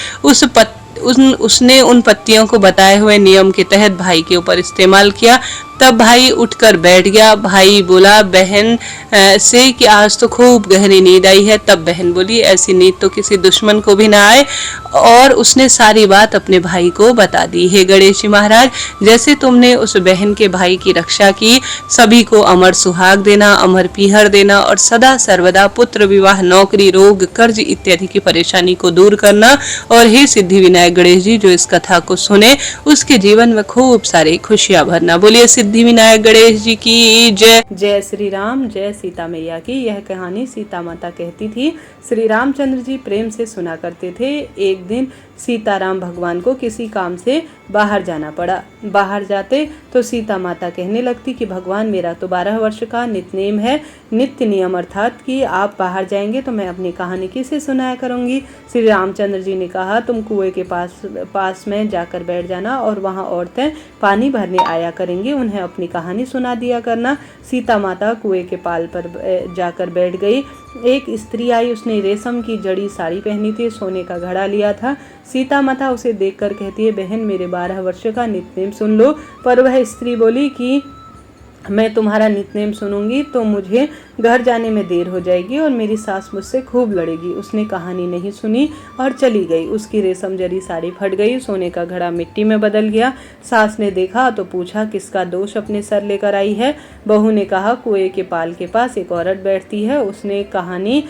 उसने उन पत्तियों को बताए हुए नियम के तहत भाई के ऊपर इस्तेमाल किया। तब भाई उठकर बैठ गया। भाई बोला बहन से कि आज तो खूब गहरी नींद आई है। तब बहन बोली ऐसी नींद तो किसी दुश्मन को भी ना आए, और उसने सारी बात अपने भाई को बता दी। हे गणेश जी महाराज, जैसे तुमने उस बहन के भाई की रक्षा की, सभी को अमर सुहाग देना, अमर पीहर देना और सदा सर्वदा पुत्र विवाह, नौकरी, रोग, कर्ज इत्यादि की परेशानी को दूर करना। और हे सिद्धि विनायक गणेश जी, जो इस कथा को सुने उसके जीवन में खूब सारी खुशियां भरना। बोलिए सिद्धि विनायक गणेश जी की जय। जय श्री राम, जय सीता मैया की। यह कहानी सीता माता कहती थी। श्री रामचंद्र जी प्रेम से सुना करते थे। एक दिन सीताराम भगवान को किसी काम से बाहर जाना पड़ा। बाहर जाते तो सीता माता कहने लगती कि भगवान मेरा तो 12 वर्ष का नित्यनेम है, नित्य नियम, अर्थात कि आप बाहर जाएंगे तो मैं अपनी कहानी किसे सुनाया करूंगी। श्री रामचंद्र जी ने कहा तुम कुएं के पास में जाकर बैठ जाना और वहां औरतें पानी भरने आया करेंगी, उन्हें अपनी कहानी सुना दिया करना। सीता माता कुएं के पाल पर जाकर बैठ गई। एक स्त्री आई, उसने रेशम की जड़ी साड़ी पहनी थी, सोने का घड़ा लिया था। सीता माता उसे देखकर कहती है बहन मेरे 12 वर्ष का नित्यनेम सुन लो। पर वह स्त्री बोली कि मैं तुम्हारा नित्यनेम सुनूंगी तो मुझे घर जाने में देर हो जाएगी और मेरी सास मुझसे खूब लड़ेगी। उसने कहानी नहीं सुनी और चली गई। उसकी रेशम जरी साड़ी फट गई, सोने का घड़ा मिट्टी में बदल गया। सास ने देखा तो पूछा किसका दोष अपने सर लेकर आई है। बहू ने कहा कुएं के पाल के पास एक औरत बैठती है, उसने कहानी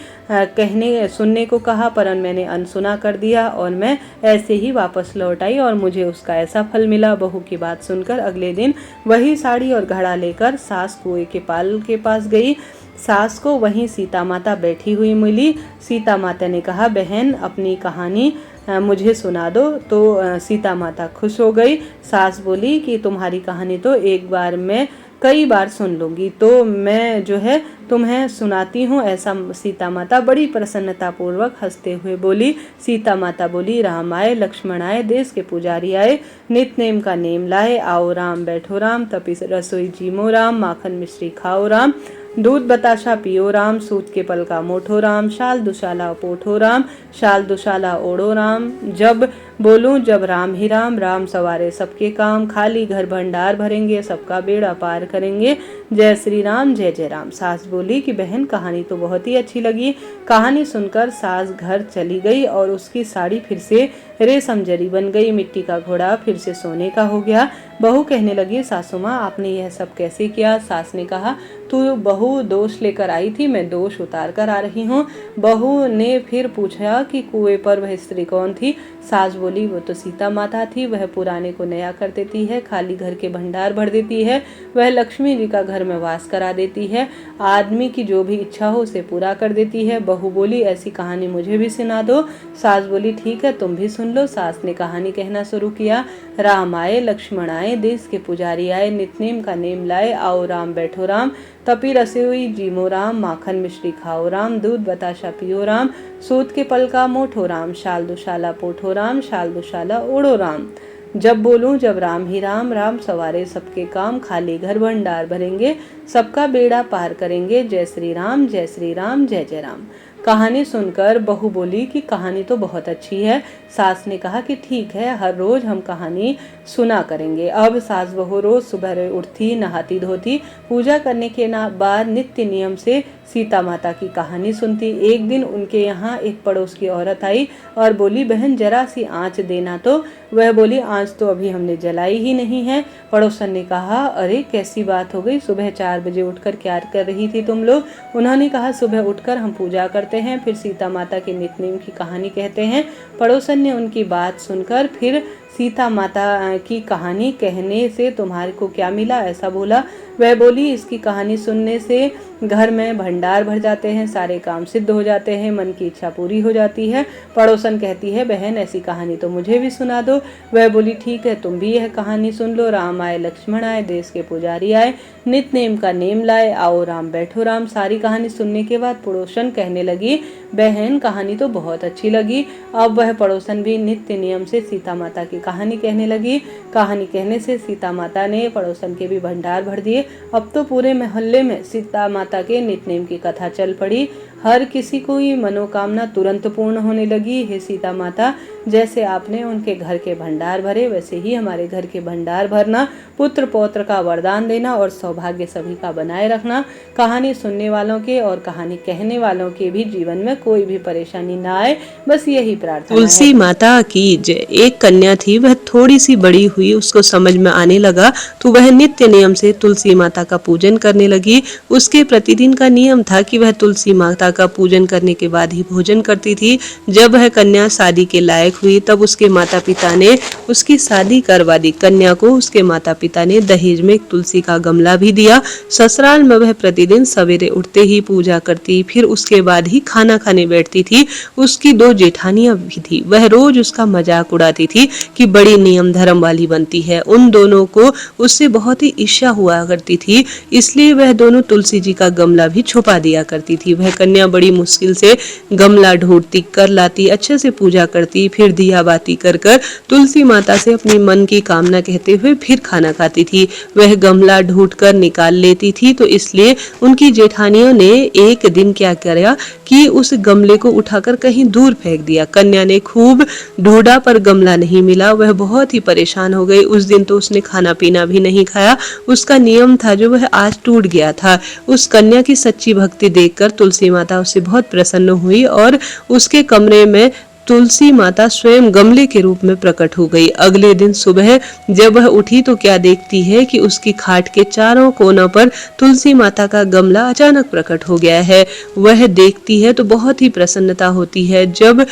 सुनने को कहा पर मैंने अनसुना कर दिया और मैं ऐसे ही वापस लौट आई और मुझे उसका ऐसा फल मिला। बहू की बात सुनकर अगले दिन वही साड़ी और घड़ा लेकर सास कुएं के पाल के पास गई। सास को वहीं सीता माता बैठी हुई मिली। सीता माता ने कहा बहन अपनी कहानी मुझे सुना दो। तो सीता माता खुश हो गई। सास बोली कि तुम्हारी कहानी तो एक बार मैं कई बार सुन लूंगी, तो मैं जो है तुम्हें सुनाती हूँ। ऐसा सीता माता बड़ी प्रसन्नता पूर्वक हंसते हुए बोली। सीता माता बोली राम आए, लक्ष्मण आए, देश के पुजारी आए, नित्य नेम का नेम लाए, आओ राम बैठो राम, तपिस रसोई जीमो राम, माखन मिश्री खाओ राम, दूध बताशा पियो राम, सूत के पल का मोठो राम, शाल दुशाला पोठो राम, शाल दुशाला ओढ़ो राम, जब बोलूं जब राम ही राम, राम सवारे सबके काम, खाली घर भंडार भरेंगे, सबका बेड़ा पार करेंगे, जय श्री राम जय जय राम। सास बोली कि बहन कहानी तो बहुत ही अच्छी लगी। कहानी सुनकर सास घर चली गई और उसकी साड़ी फिर से रेशम जरी बन गई, मिट्टी का घोड़ा फिर से सोने का हो गया। बहू कहने लगी सासू माँ आपने यह सब कैसे किया। सास ने कहा तू बहू दोष लेकर आई थी, मैं दोष उतार कर आ रही हूँ। बहू ने फिर पूछा कि कुएं पर वह स्त्री कौन थी। सास बोली वो तो सीता माता थी, वह पुराने को नया कर देती है, खाली घर के भंडार भर देती है, वह लक्ष्मी जी का घर में वास करा देती है, आदमी की जो भी इच्छा हो उसे पूरा कर देती है। बहू बोली ऐसी कहानी मुझे भी सुना दो। सास बोली ठीक है तुम भी सुन लो। सास ने कहानी कहना शुरू किया। राम आए, लक्ष्मण आए, देश के पुजारी आए, नित्यनेम का नेम लाए, आओ राम बैठो राम, तपी रसोई जीमो राम, माखन मिश्री खाओ राम, दूध बताशा पियो राम, सूत के पल का मोठो राम, शाल दुशाला पोठो राम, शाल दुशाला ओढ़ो राम, जब बोलूं जब राम ही राम, राम सवारे सबके काम, खाली घर भंडार भरेंगे, सबका बेड़ा पार करेंगे, जय श्री राम जय श्री राम जय जय राम। कहानी सुनकर बहू बोली कि कहानी तो बहुत अच्छी है। सास ने कहा कि ठीक है, हर रोज हम कहानी सुना करेंगे। अब सास बहू रोज सुबह उठती, नहाती धोती, पूजा करने के बाद नित्य नियम से सीता माता की कहानी सुनती। एक दिन उनके यहाँ एक पड़ोस की औरत आई और बोली, बहन जरा सी आँच देना। तो वह बोली, आँच तो अभी हमने जलाई ही नहीं है। पड़ोसन ने कहा, अरे कैसी बात हो गई, सुबह 4 बजे उठकर क्या कर रही थी तुम लोग? उन्होंने कहा, सुबह उठकर हम पूजा करते हैं, फिर सीता माता के नित्य की कहानी कहते हैं। पड़ोसन ने उनकी बात सुनकर फिर सीता माता की कहानी कहने से तुम्हारे को क्या मिला, ऐसा बोला। वह बोली, इसकी कहानी सुनने से घर में भंडार भर जाते हैं, सारे काम सिद्ध हो जाते हैं, मन की इच्छा पूरी हो जाती है। पड़ोसन कहती है, बहन ऐसी कहानी तो मुझे भी सुना दो। वह बोली, ठीक है, तुम भी यह कहानी सुन लो। राम आए, लक्ष्मण आए, देश के पुजारी आए, नित नेम का नेम लाए, आओ राम बैठो राम। सारी कहानी सुनने के बाद पड़ोसन कहने लगी, बहन कहानी तो बहुत अच्छी लगी। अब वह पड़ोसन भी नित्य नियम से सीता माता की कहानी कहने लगी। कहानी कहने से सीता माता ने पड़ोसन के भी भंडार भर दिए। अब तो पूरे मोहल्ले में सीता माता के नित्य नेम की कथा चल पड़ी। हर किसी को ही मनोकामना तुरंत पूर्ण होने लगी। हे सीता माता, जैसे आपने उनके घर के भंडार भरे, वैसे ही हमारे घर के भंडार भरना, पुत्र पौत्र का वरदान देना और सौभाग्य सभी का बनाए रखना। कहानी सुनने वालों के और कहानी कहने वालों के भी जीवन में कोई भी परेशानी ना आए, बस यही प्रार्थना है। तुलसी माता की जय। एक कन्या थी, वह थोड़ी सी बड़ी हुई, उसको समझ में आने लगा तो वह नित्य नियम से तुलसी माता का पूजन करने लगी। उसके प्रतिदिन का नियम था कि वह तुलसी माता का पूजन करने के बाद ही भोजन करती थी। जब वह कन्या शादी के लायक हुई तब उसके माता पिता ने उसकी शादी करवा दी। कन्या को उसके माता पिता ने दहेज में एक तुलसी का गमला भी दिया। ससुराल में वह प्रतिदिन सवेरे उठते ही पूजा करती, फिर उसके बाद ही खाना खाने बैठती थी। उसकी 2 जेठानियां भी थी, वह रोज उसका मजाक उड़ाती थी कि बड़ी नियम धर्म वाली बनती है। उन दोनों को उससे बहुत ही ईर्ष्या हुआ करती थी, इसलिए वह दोनों तुलसी जी का गमला भी छुपा दिया करती थी। वह कन्या बड़ी मुश्किल से गमला ढूंढती, कर लाती, अच्छे से पूजा करती, फिर दिया बाती कर कर तुलसी माता से अपनी मन की कामना कहते हुए फिर खाना खाती थी। वह गमला ढूंढ कर निकाल लेती थी, तो इसलिए उनकी जेठानियों ने एक दिन क्या किया कि उस गमले को उठाकर कहीं दूर फेंक दिया। कन्या ने खूब ढूंढा पर गमला नहीं मिला। वह बहुत ही परेशान हो गई। उस दिन तो उसने खाना पीना भी नहीं खाया। उसका नियम था जो वह आज टूट गया था। उस कन्या की सच्ची भक्ति देखकर तुलसी माता उससे बहुत प्रसन्न हुई और उसके कमरे में तुलसी माता स्वयं गमले के रूप में प्रकट हो गई। अगले दिन सुबह जब वह उठी तो क्या देखती है कि उसकी खाट के चारों कोनों पर तुलसी माता का गमला अचानक प्रकट हो गया है। वह देखती है तो बहुत ही प्रसन्नता होती है। जब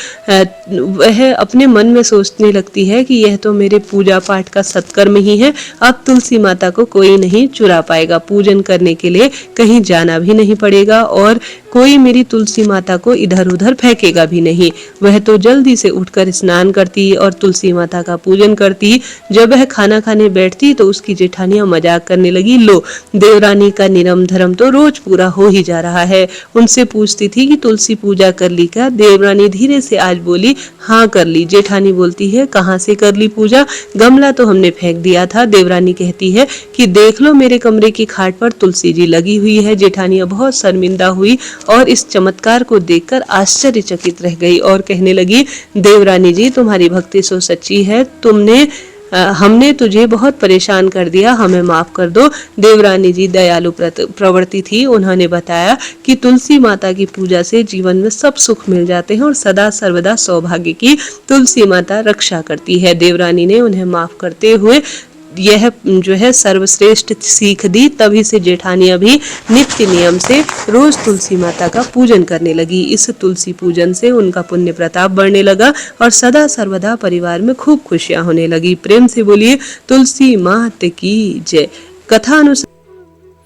वह अपने मन में सोचने लगती है कि यह तो मेरे पूजा पाठ का सत्कर्म ही है, अब तुलसी माता को कोई नहीं चुरा पाएगा, पूजन करने के लिए कहीं जाना भी नहीं पड़ेगा और कोई मेरी तुलसी माता को इधर उधर फेंकेगा भी नहीं। वह तो जल्दी से उठकर स्नान करती और तुलसी माता का पूजन करती। जब वह खाना खाने बैठती तो उसकी जेठानियां मजाक करने लगी, लो देवरानी का नियम धर्म तो रोज पूरा हो ही जा रहा है। उनसे पूछती थी कि तुलसी पूजा कर ली क्या? देवरानी धीरे से आज बोली, हाँ कर ली। जेठानी बोलती है, कहाँ से कर ली पूजा? गमला तो हमने फेंक दिया था। देवरानी कहती है कि देख लो मेरे कमरे की खाट पर तुलसी जी लगी हुई है। जेठानियां बहुत शर्मिंदा हुई और इस चमत्कार को देखकर आश्चर्यचकित रह गई और कहने लगी, देवरानी जी तुम्हारी भक्ति सो सच्ची है, हमने तुझे बहुत परेशान कर दिया, हमें माफ कर दो। देवरानी जी दयालु प्रवृत्ति थी। उन्होंने बताया कि तुलसी माता की पूजा से जीवन में सब सुख मिल जाते हैं और सदा सर्वदा सौभाग्य की तुलसी माता रक्षा करती है। देवरानी ने उन्हें माफ करते हुए यह जो है सर्वश्रेष्ठ सीख दी। तभी से जेठानियां भी नित्य नियम से रोज तुलसी माता का पूजन करने लगी। इस तुलसी पूजन से उनका पुण्य प्रताप बढ़ने लगा और सदा सर्वदा परिवार में खूब खुशियां होने लगी। प्रेम से बोलिए तुलसी माता की जय। कथा अनुसार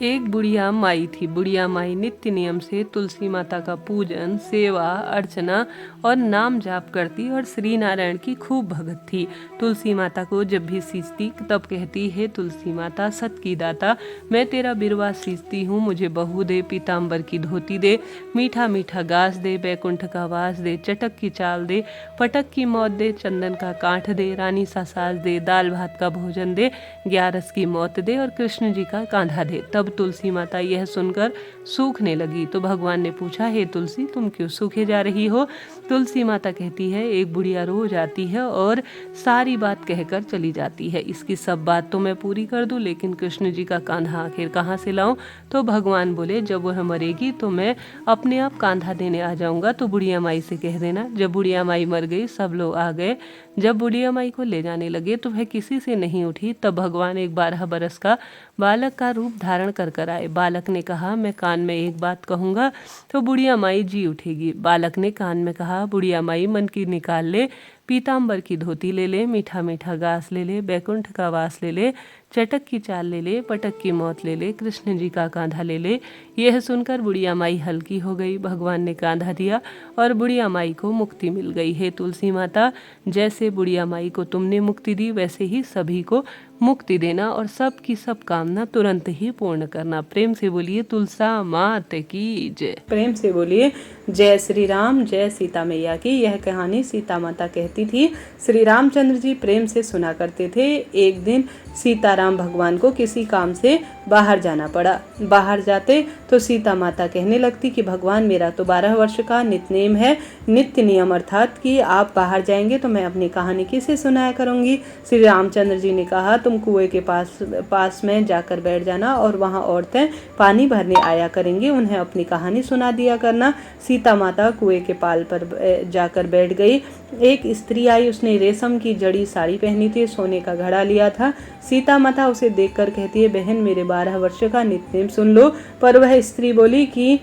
एक बुढ़िया माई थी। बुढ़िया माई नित्य नियम से तुलसी माता का पूजन, सेवा, अर्चना और नाम जाप करती और श्री नारायण की खूब भगत थी। तुलसी माता को जब भी सींचती तब कहती, हे तुलसी माता सत की दाता, मैं तेरा बिरवा सींचती हूँ, मुझे बहू दे, पीताम्बर की धोती दे, मीठा मीठा घास दे, बैकुंठ का वास दे, चटक की चाल दे, पटक की मौत दे, चंदन का कांठ दे, रानी सा साज दे, दाल भात का भोजन दे, ग्यारस की मौत दे और कृष्ण जी का कांधा दे। तब तुलसी माता यह सुनकर सूखने लगी तो भगवान ने पूछा, हे तुलसी तुम क्यों सूखे जा रही हो? तुलसी माता कहती है, एक बुढ़िया रोज आती है और सारी बात कहकर चली जाती है। इसकी सब बात तो मैं पूरी कर दूं, लेकिन कृष्ण जी का कांधा आखिर कहाँ से लाऊं? तो भगवान बोले, जब वह मरेगी तो मैं अपने आप कांधा देने आ जाऊंगा, तो बुढ़िया माई से कह देना। जब बुढ़िया माई मर गई सब लोग आ गए। जब बुढ़िया माई को ले जाने लगे तो वह किसी से नहीं उठी। तब भगवान एक 12 बरस का बालक का रूप धारण कर आए। बालक ने कहा, मैं कान में एक बात कहूँगा तो बुढ़िया माई जी उठेगी। बालक ने कान में कहा, बुढ़िया माई मन की निकाल ले, पीताम्बर की धोती ले ले, मीठा मीठा घास ले ले, बैकुंठ का वास ले ले, चटक की चाल ले ले, पटक की मौत ले ले, कृष्ण जी का कांधा ले ले। यह सुनकर बुढ़िया माई हल्की हो गई। भगवान ने कांधा दिया और बुढ़िया माई को मुक्ति मिल गई। हे तुलसी माता, जैसे बुढ़िया माई को तुमने मुक्ति दी वैसे ही सभी को मुक्ति देना और सबकी सब कामना तुरंत ही पूर्ण करना। प्रेम से बोलिए तुलसा मात की जय। प्रेम से बोलिए जय श्री राम, जय सीता मैया की। यह कहानी सीता माता कहती थी। श्री रामचंद्र जी प्रेम से सुना करते थे। एक दिन सीताराम भगवान को किसी काम से बाहर जाना पड़ा। बाहर जाते तो सीता माता कहने लगती कि भगवान, मेरा तो 12 वर्ष का नित्यनेम है, नित्य नियम, अर्थात कि आप बाहर जाएंगे तो मैं अपनी कहानी किसे सुनाया करूंगी। श्री रामचंद्र जी ने कहा, तुम कुएं के पास में जाकर बैठ जाना और वहां औरतें पानी भरने आया करेंगी, उन्हें अपनी कहानी सुना दिया करना। सीता माता कुएं के पाल पर जाकर बैठ गई। एक स्त्री आई, उसने रेशम की जड़ी साड़ी पहनी थी, सोने का घड़ा लिया था। सीता माता उसे देखकर कहती है, बहन मेरे 12 वर्ष का नित्यनेम सुन लो। पर वह स्त्री बोली कि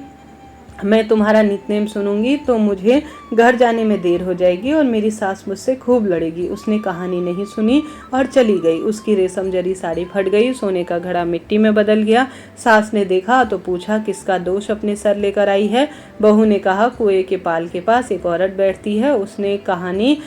मैं तुम्हारा नित्यनेम सुनूंगी तो मुझे घर जाने में देर हो जाएगी और मेरी सास मुझसे खूब लड़ेगी। उसने कहानी नहीं सुनी और चली गई। उसकी रेशम जरी साड़ी फट गई, सोने का घड़ा मिट्टी में बदल गया। सास ने देखा तो पूछा, किसका दोष अपने सर लेकर आई है? बहू ने कहा, कुएं के पाल के पास एक औरत बैठती है, उसने कहानी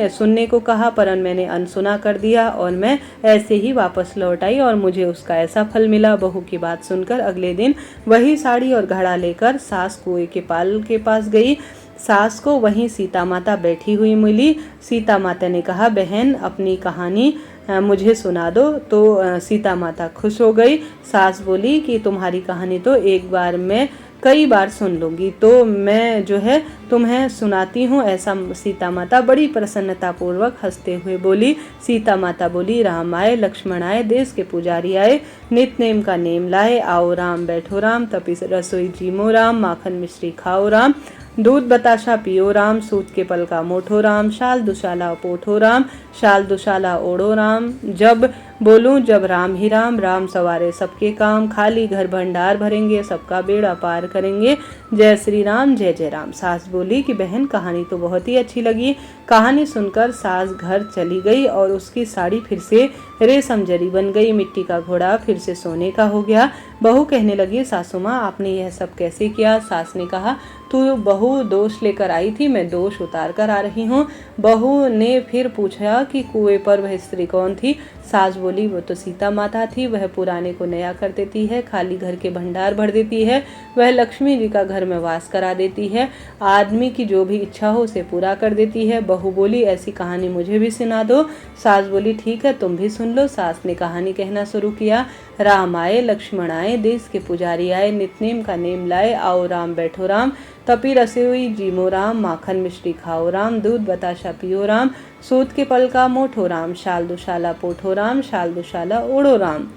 सुनने को कहा, पर मैंने अनसुना कर दिया और मैं ऐसे ही वापस लौट आई और मुझे उसका ऐसा फल मिला। बहू की बात सुनकर अगले दिन वही साड़ी और घड़ा लेकर सास कुएं के पाल के पास गई। सास को वहीं सीता माता बैठी हुई मिली। सीता माता ने कहा, बहन अपनी कहानी मुझे सुना दो। तो सीता माता खुश हो गई। सास बोली कि तुम्हारी कहानी तो एक बार मैं कई बार सुन लूंगी, तो मैं जो है तुम्हें सुनाती हूँ। ऐसा सीता माता बड़ी प्रसन्नता पूर्वक हंसते हुए बोली। सीता माता बोली, राम आए, लक्ष्मण आए, देश के पुजारी आए, नित्यनेम का नेम लाए, आओ राम बैठो राम, तपिस रसोई जीमो राम, माखन मिश्री खाओ राम, दूध बताशा पियो राम, सूत के पल का मोठो राम, शाल दुशाला पोठो राम, शाल दुशाला ओढ़ो राम। जब बोलूं जब राम ही राम, राम सवारे सबके काम, खाली घर भंडार भरेंगे, सबका बेड़ा पार करेंगे, जय श्री राम, जय जय राम। सास बोली कि बहन कहानी तो बहुत ही अच्छी लगी। कहानी सुनकर सास घर चली गई और उसकी साड़ी फिर से रेशम जरी बन गई, मिट्टी का घोड़ा फिर से सोने का हो गया। बहू कहने लगी, सासू माँ आपने यह सब कैसे किया? सास ने कहा, तू बहू दोष लेकर आई थी, मैं दोष उतार कर आ रही हूँ। बहू ने फिर पूछा कि कुएं पर वह स्त्री कौन थी? सास बोली, वो तो सीता माता थी, वह पुराने को नया कर देती है, खाली घर के भंडार भर देती है, वह लक्ष्मी जी का घर में वास करा देती है, आदमी की जो भी इच्छा हो उसे पूरा कर देती है। बहू बोली, ऐसी कहानी मुझे भी सुना दो। सास बोली, ठीक है तुम भी सुन लो। सास ने कहानी कहना शुरू किया। राम आए, लक्ष्मण आए, देश के पुजारी आए, नित्यनेम का नेम लाए, आओ राम बैठो राम, तपी रसोई जीमो राम, माखन मिश्री खाओ राम, दूध बताशा पियो राम, सूत के पल का मोठो राम, शाल दुशाला पोठो राम, शाल दुशाला ओढ़ो राम।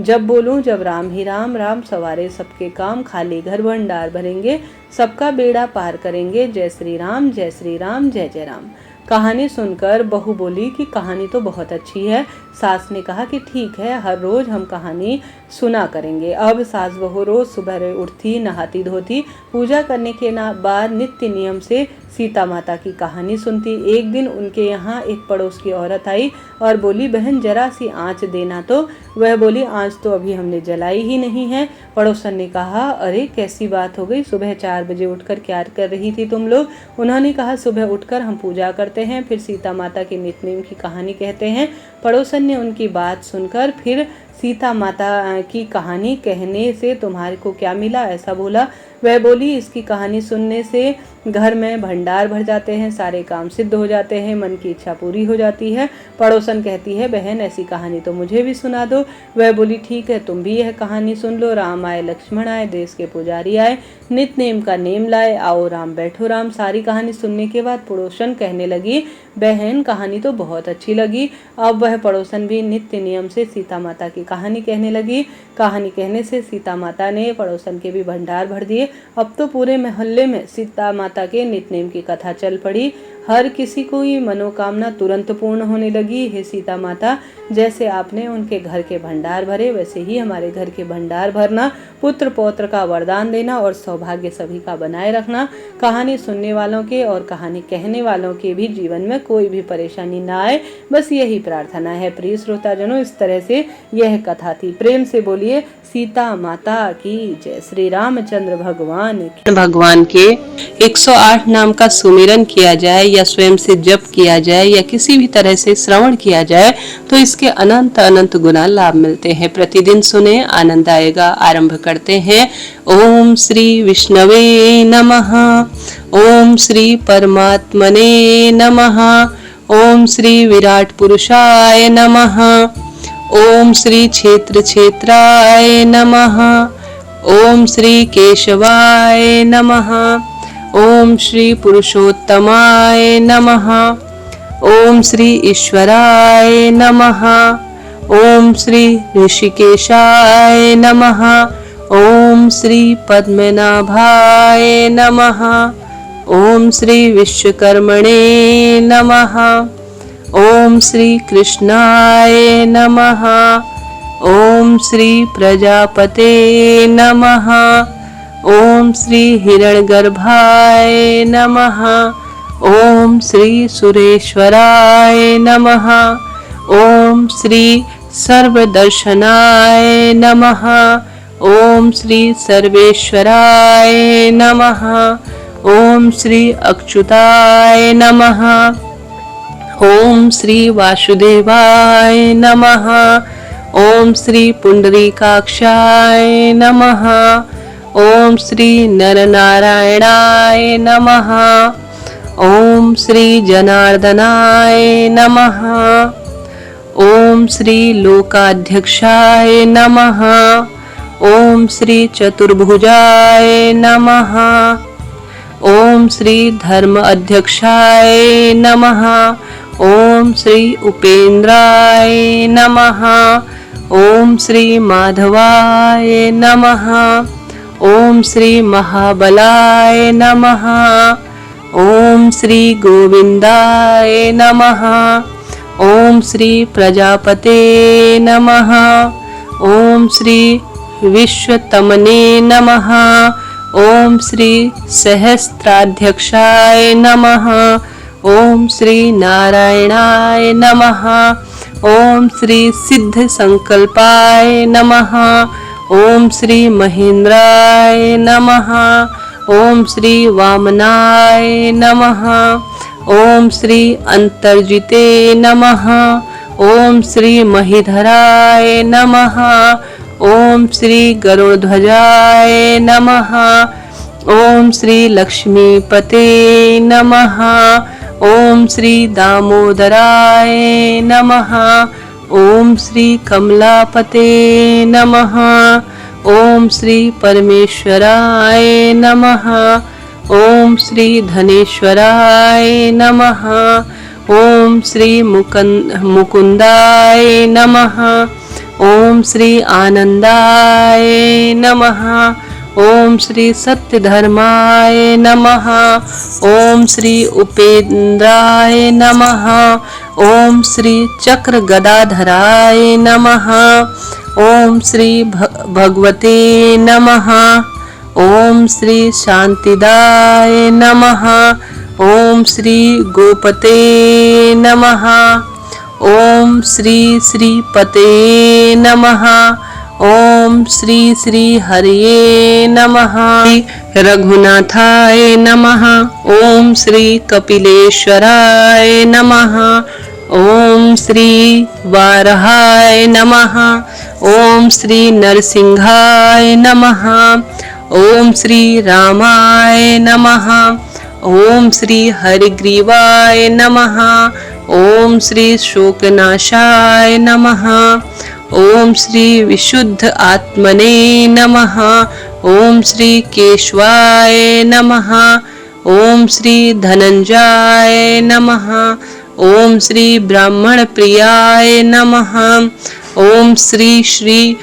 जब बोलूं जब राम ही राम, राम सवारे सबके काम, खाली घर भंडार भरेंगे, सबका बेड़ा पार करेंगे, जय श्री राम, जय श्री राम, जय जय राम। कहानी सुनकर बहू बोली कि कहानी तो बहुत अच्छी है। सास ने कहा कि ठीक है, हर रोज हम कहानी सुना करेंगे। अब सास बहू रोज सुबह उठती, नहाती धोती, पूजा करने के बाद नित्य नियम से सीता माता की कहानी सुनती। एक दिन उनके यहाँ एक पड़ोस की औरत आई और बोली, बहन जरा सी आँच देना। तो वह बोली, आँच तो अभी हमने जलाई ही नहीं है। पड़ोसन ने कहा, अरे कैसी बात हो गई, सुबह 4 बजे उठकर क्या कर रही थी तुम लोग? उन्होंने कहा, सुबह उठकर हम पूजा करते हैं, फिर सीता माता के नित्य की कहानी कहते हैं। पड़ोसन ने उनकी बात सुनकर फिर सीता माता की कहानी कहने से तुम्हारे को क्या मिला, ऐसा बोला। वह बोली, इसकी कहानी सुनने से घर में भंडार भर जाते हैं, सारे काम सिद्ध हो जाते हैं, मन की इच्छा पूरी हो जाती है। पड़ोसन कहती है, बहन ऐसी कहानी तो मुझे भी सुना दो। वह बोली, ठीक है, तुम भी यह कहानी सुन लो। राम आए, लक्ष्मण आए, देश के पुजारी आए, नित नेम का नेम लाए, आओ राम बैठो राम। सारी कहानी सुनने के बाद पड़ोसन कहने लगी, बहन कहानी तो बहुत अच्छी लगी। अब वह पड़ोसन भी नित्य नियम से सीता माता की कहानी कहने लगी। कहानी कहने से सीता माता ने पड़ोसन के भी भंडार भर दिए। अब तो पूरे मोहल्ले में सीता माता के नित्य नेम की कथा चल पड़ी। हर किसी को ये मनोकामना तुरंत पूर्ण होने लगी। हे सीता माता, जैसे आपने उनके घर के भंडार भरे, वैसे ही हमारे घर के भंडार भरना, पुत्र पौत्र का वरदान देना और सौभाग्य सभी का बनाए रखना। कहानी सुनने वालों के और कहानी कहने वालों के भी जीवन में कोई भी परेशानी ना आए, बस यही प्रार्थना है। प्रिय श्रोताजनों, इस तरह से यह कथा थी। प्रेम से बोलिए सीता माता की जय। श्री रामचंद्र भगवान के 108 नाम का सुमिरन किया जाए या स्वयं से जप किया जाए या किसी भी तरह से श्रवण किया जाए तो इसके अनंत अनंत गुना लाभ मिलते हैं। प्रतिदिन सुने, आनंद आएगा। आरंभ करते हैं। ओम श्री विष्णवे नमः। ओम श्री परमात्मने नमः। ओम श्री विराट पुरुषाय नमः। ओम श्री क्षेत्र क्षेत्राय नमः। ओम श्री केशवाय नमः। ओम श्री पुरुषोत्तमाय नमः। ओम श्री ईश्वराय नमः। ओम श्री ऋषिकेशाय नमः। ओम श्री पद्मनाभाय नमः। ओम श्री विश्वकर्मणे नमः। ओम श्री कृष्णाय नमः। ओम श्री प्रजापते नमः। ओम श्री हिरण्यगर्भाय नमः। ओम श्री सुरेश्वराय नमः। ओम श्री सर्वदर्शनाय नमः। ओम श्री सर्वेश्वराय नमः। ओम श्री अच्युताय नमः। ओम श्री वासुदेवाय नमः। ओम श्री पुंडरीकाक्षाय नमः। ओम श्री नरनारायणाय नमः। ओम श्री जनार्दनाय नमः। ओम श्री लोकाध्यक्षाय नमः। ओम श्री चतुर्भुजाय नमः। ओम श्री धर्म अध्यक्षाय नमः। ओम श्री उपेंद्राय नमः। ओम श्री माधवाय नमः। ओम श्री महाबलाय नमः। ओम श्री गोविंदाय नमः। ओम श्री प्रजापते नमः। ओम श्री विश्वतमने नमः। ओम श्री सहस्त्राध्यक्षाय नमः। ओम श्री नारायणाय नमः। ओम श्री सिद्ध संकल्पाय नमः। ओम श्री महेंद्राय नमः। ओम श्री वामनाय नमः। ओम श्री अंतर्जिते नमः। ओम श्री महीधराय नमः। ओम श्री गरुड़ध्वजाय नमः। ओम श्री लक्ष्मीपते नमः। ओम श्री दामोदराय नमः। ओम श्री कमलापते नमः। ओम श्री परमेश्वराय नमः। ओम श्री धनेश्वराय नमः। ओम श्री मुकुंदाय नमः। ओम श्री आनंदाय नमः। ओम श्री सत्यधर्माय नमः। ओम श्री उपेंद्राय नमः। ओम श्री चक्र गदाधराय नमः। ओम श्री भगवते नमः। ओम श्री शांतिदाय नमः। ओम श्री गोपते नमः। ओम श्री श्रीपते नमः। ओम श्री श्री हरिये नमः। रघुनाथाय नमः। ओम श्री कपिलेश्वराय नमः। ओम श्री वाराहाय नमः। ओम श्री नरसिंहाय नमः। ओम श्री रामाय नमः। ओम श्री हरिग्रीवाय नमः। ओम श्री शोकनाशाय नमः। ओम श्री विशुद्ध आत्मने नमः। ओम श्री केशवाय नमः। ओम श्री धनंजयाय नमः। ओम श्री ब्राह्मण प्रियाय नमः। ओम श्री श्री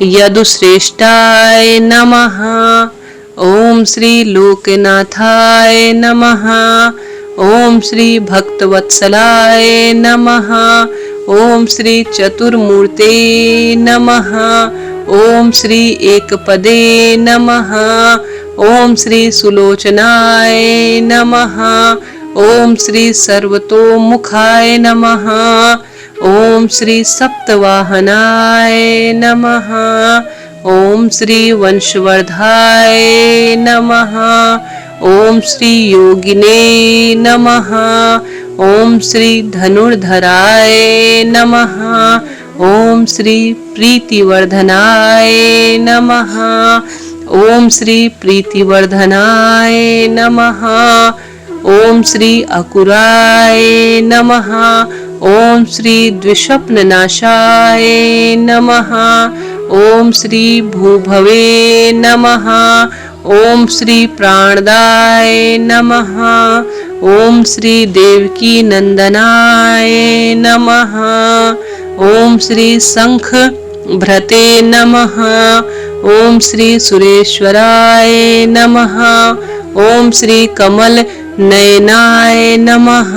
यदुश्रेष्ठाय नमः। ओम श्री लोकनाथाय नमः। ओम श्री भक्तवत्सलाय नमः। ओम श्री चतुर्मूर्ते नमः। ओम श्री एकपदे नमः। ओम श्री सुलोचनाय नमः। ओम श्री सर्वतोमुखाय नमः। ओम श्री सप्तवाहनाय नमः। ओम श्री वंशवर्धाय नमः। ओम श्री योगिने नमः। ओम श्री धनुर्धराय नमः। ओम श्री प्रीतिवर्धनाय नमः। ओम श्री प्रीतिवर्धनाय नमः। ओम श्री अकुराय नमः। ओम श्री द्विषप्ननाशाय नमः। ओम श्री भूभवे नमः। ओम श्री प्राणदाय नमः। ओम श्री देवकी नंदनाय नमः। ओम श्री शंख भ्रते नमः। ओम श्री सुरेश्वराय नमः। ओम श्री कमल नयनाय नमः।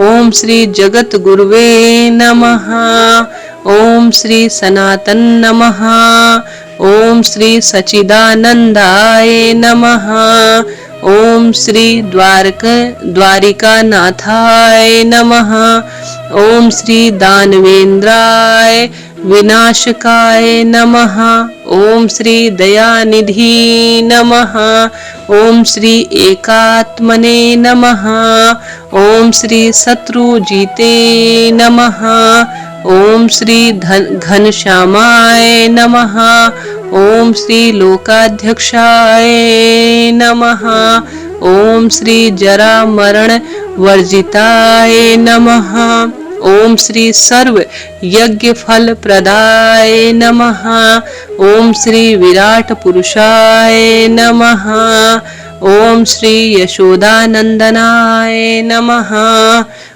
ओम श्री जगत गुरुवे नमः। ओम श्री सनातन नमः। ओम श्री सचिदानंदाय नमः। ओम श्री द्वारिकानाथाय नमः। ओम श्री दानवेंद्राय विनाशकाय नमः। ओम श्री दयानिधि नमः। ओम श्री एकात्मने नमः। ओम श्री शत्रुजीते नमः। ओम श्री घनश्यामाय नमः। ओम श्री लोकाध्यक्षाय नमः। ओम श्री जरा मरण वर्जिताय नमः। ओम श्री सर्व यज्ञ फल प्रदाय नमः। ओम श्री विराट पुरुषाय नमः। ओम श्री यशोदानंदनाय नमः।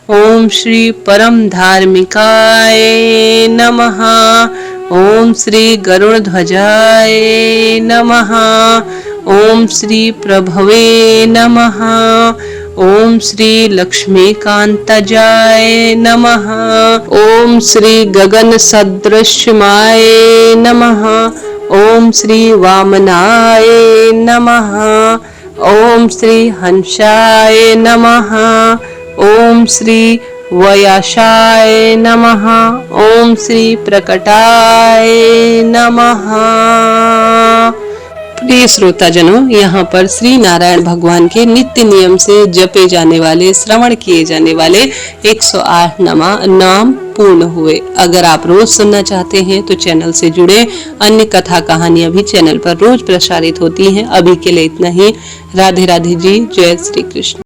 ओम श्री परम धार्मिकाय नमः। ओम श्री गरुड़ ध्वजाय नमः। ओम श्री प्रभवे नमः। ओम श्री लक्ष्मीकांतजाय नमः। ओम श्री गगन सदृश्यमाय नमः। ओम श्री वामनाय नमः। ओम श्री हंसाय नमः। ओम श्री वयाशाय नमः। ओम श्री प्रकटाय नमः। प्रिय श्रोताजनों, यहाँ पर श्री नारायण भगवान के नित्य नियम से जपे जाने वाले, श्रवण किए जाने वाले 108 नाम पूर्ण हुए। अगर आप रोज सुनना चाहते हैं तो चैनल से जुड़े। अन्य कथा कहानियां भी चैनल पर रोज प्रसारित होती हैं। अभी के लिए इतना ही। राधे राधे जी। जय श्री कृष्ण।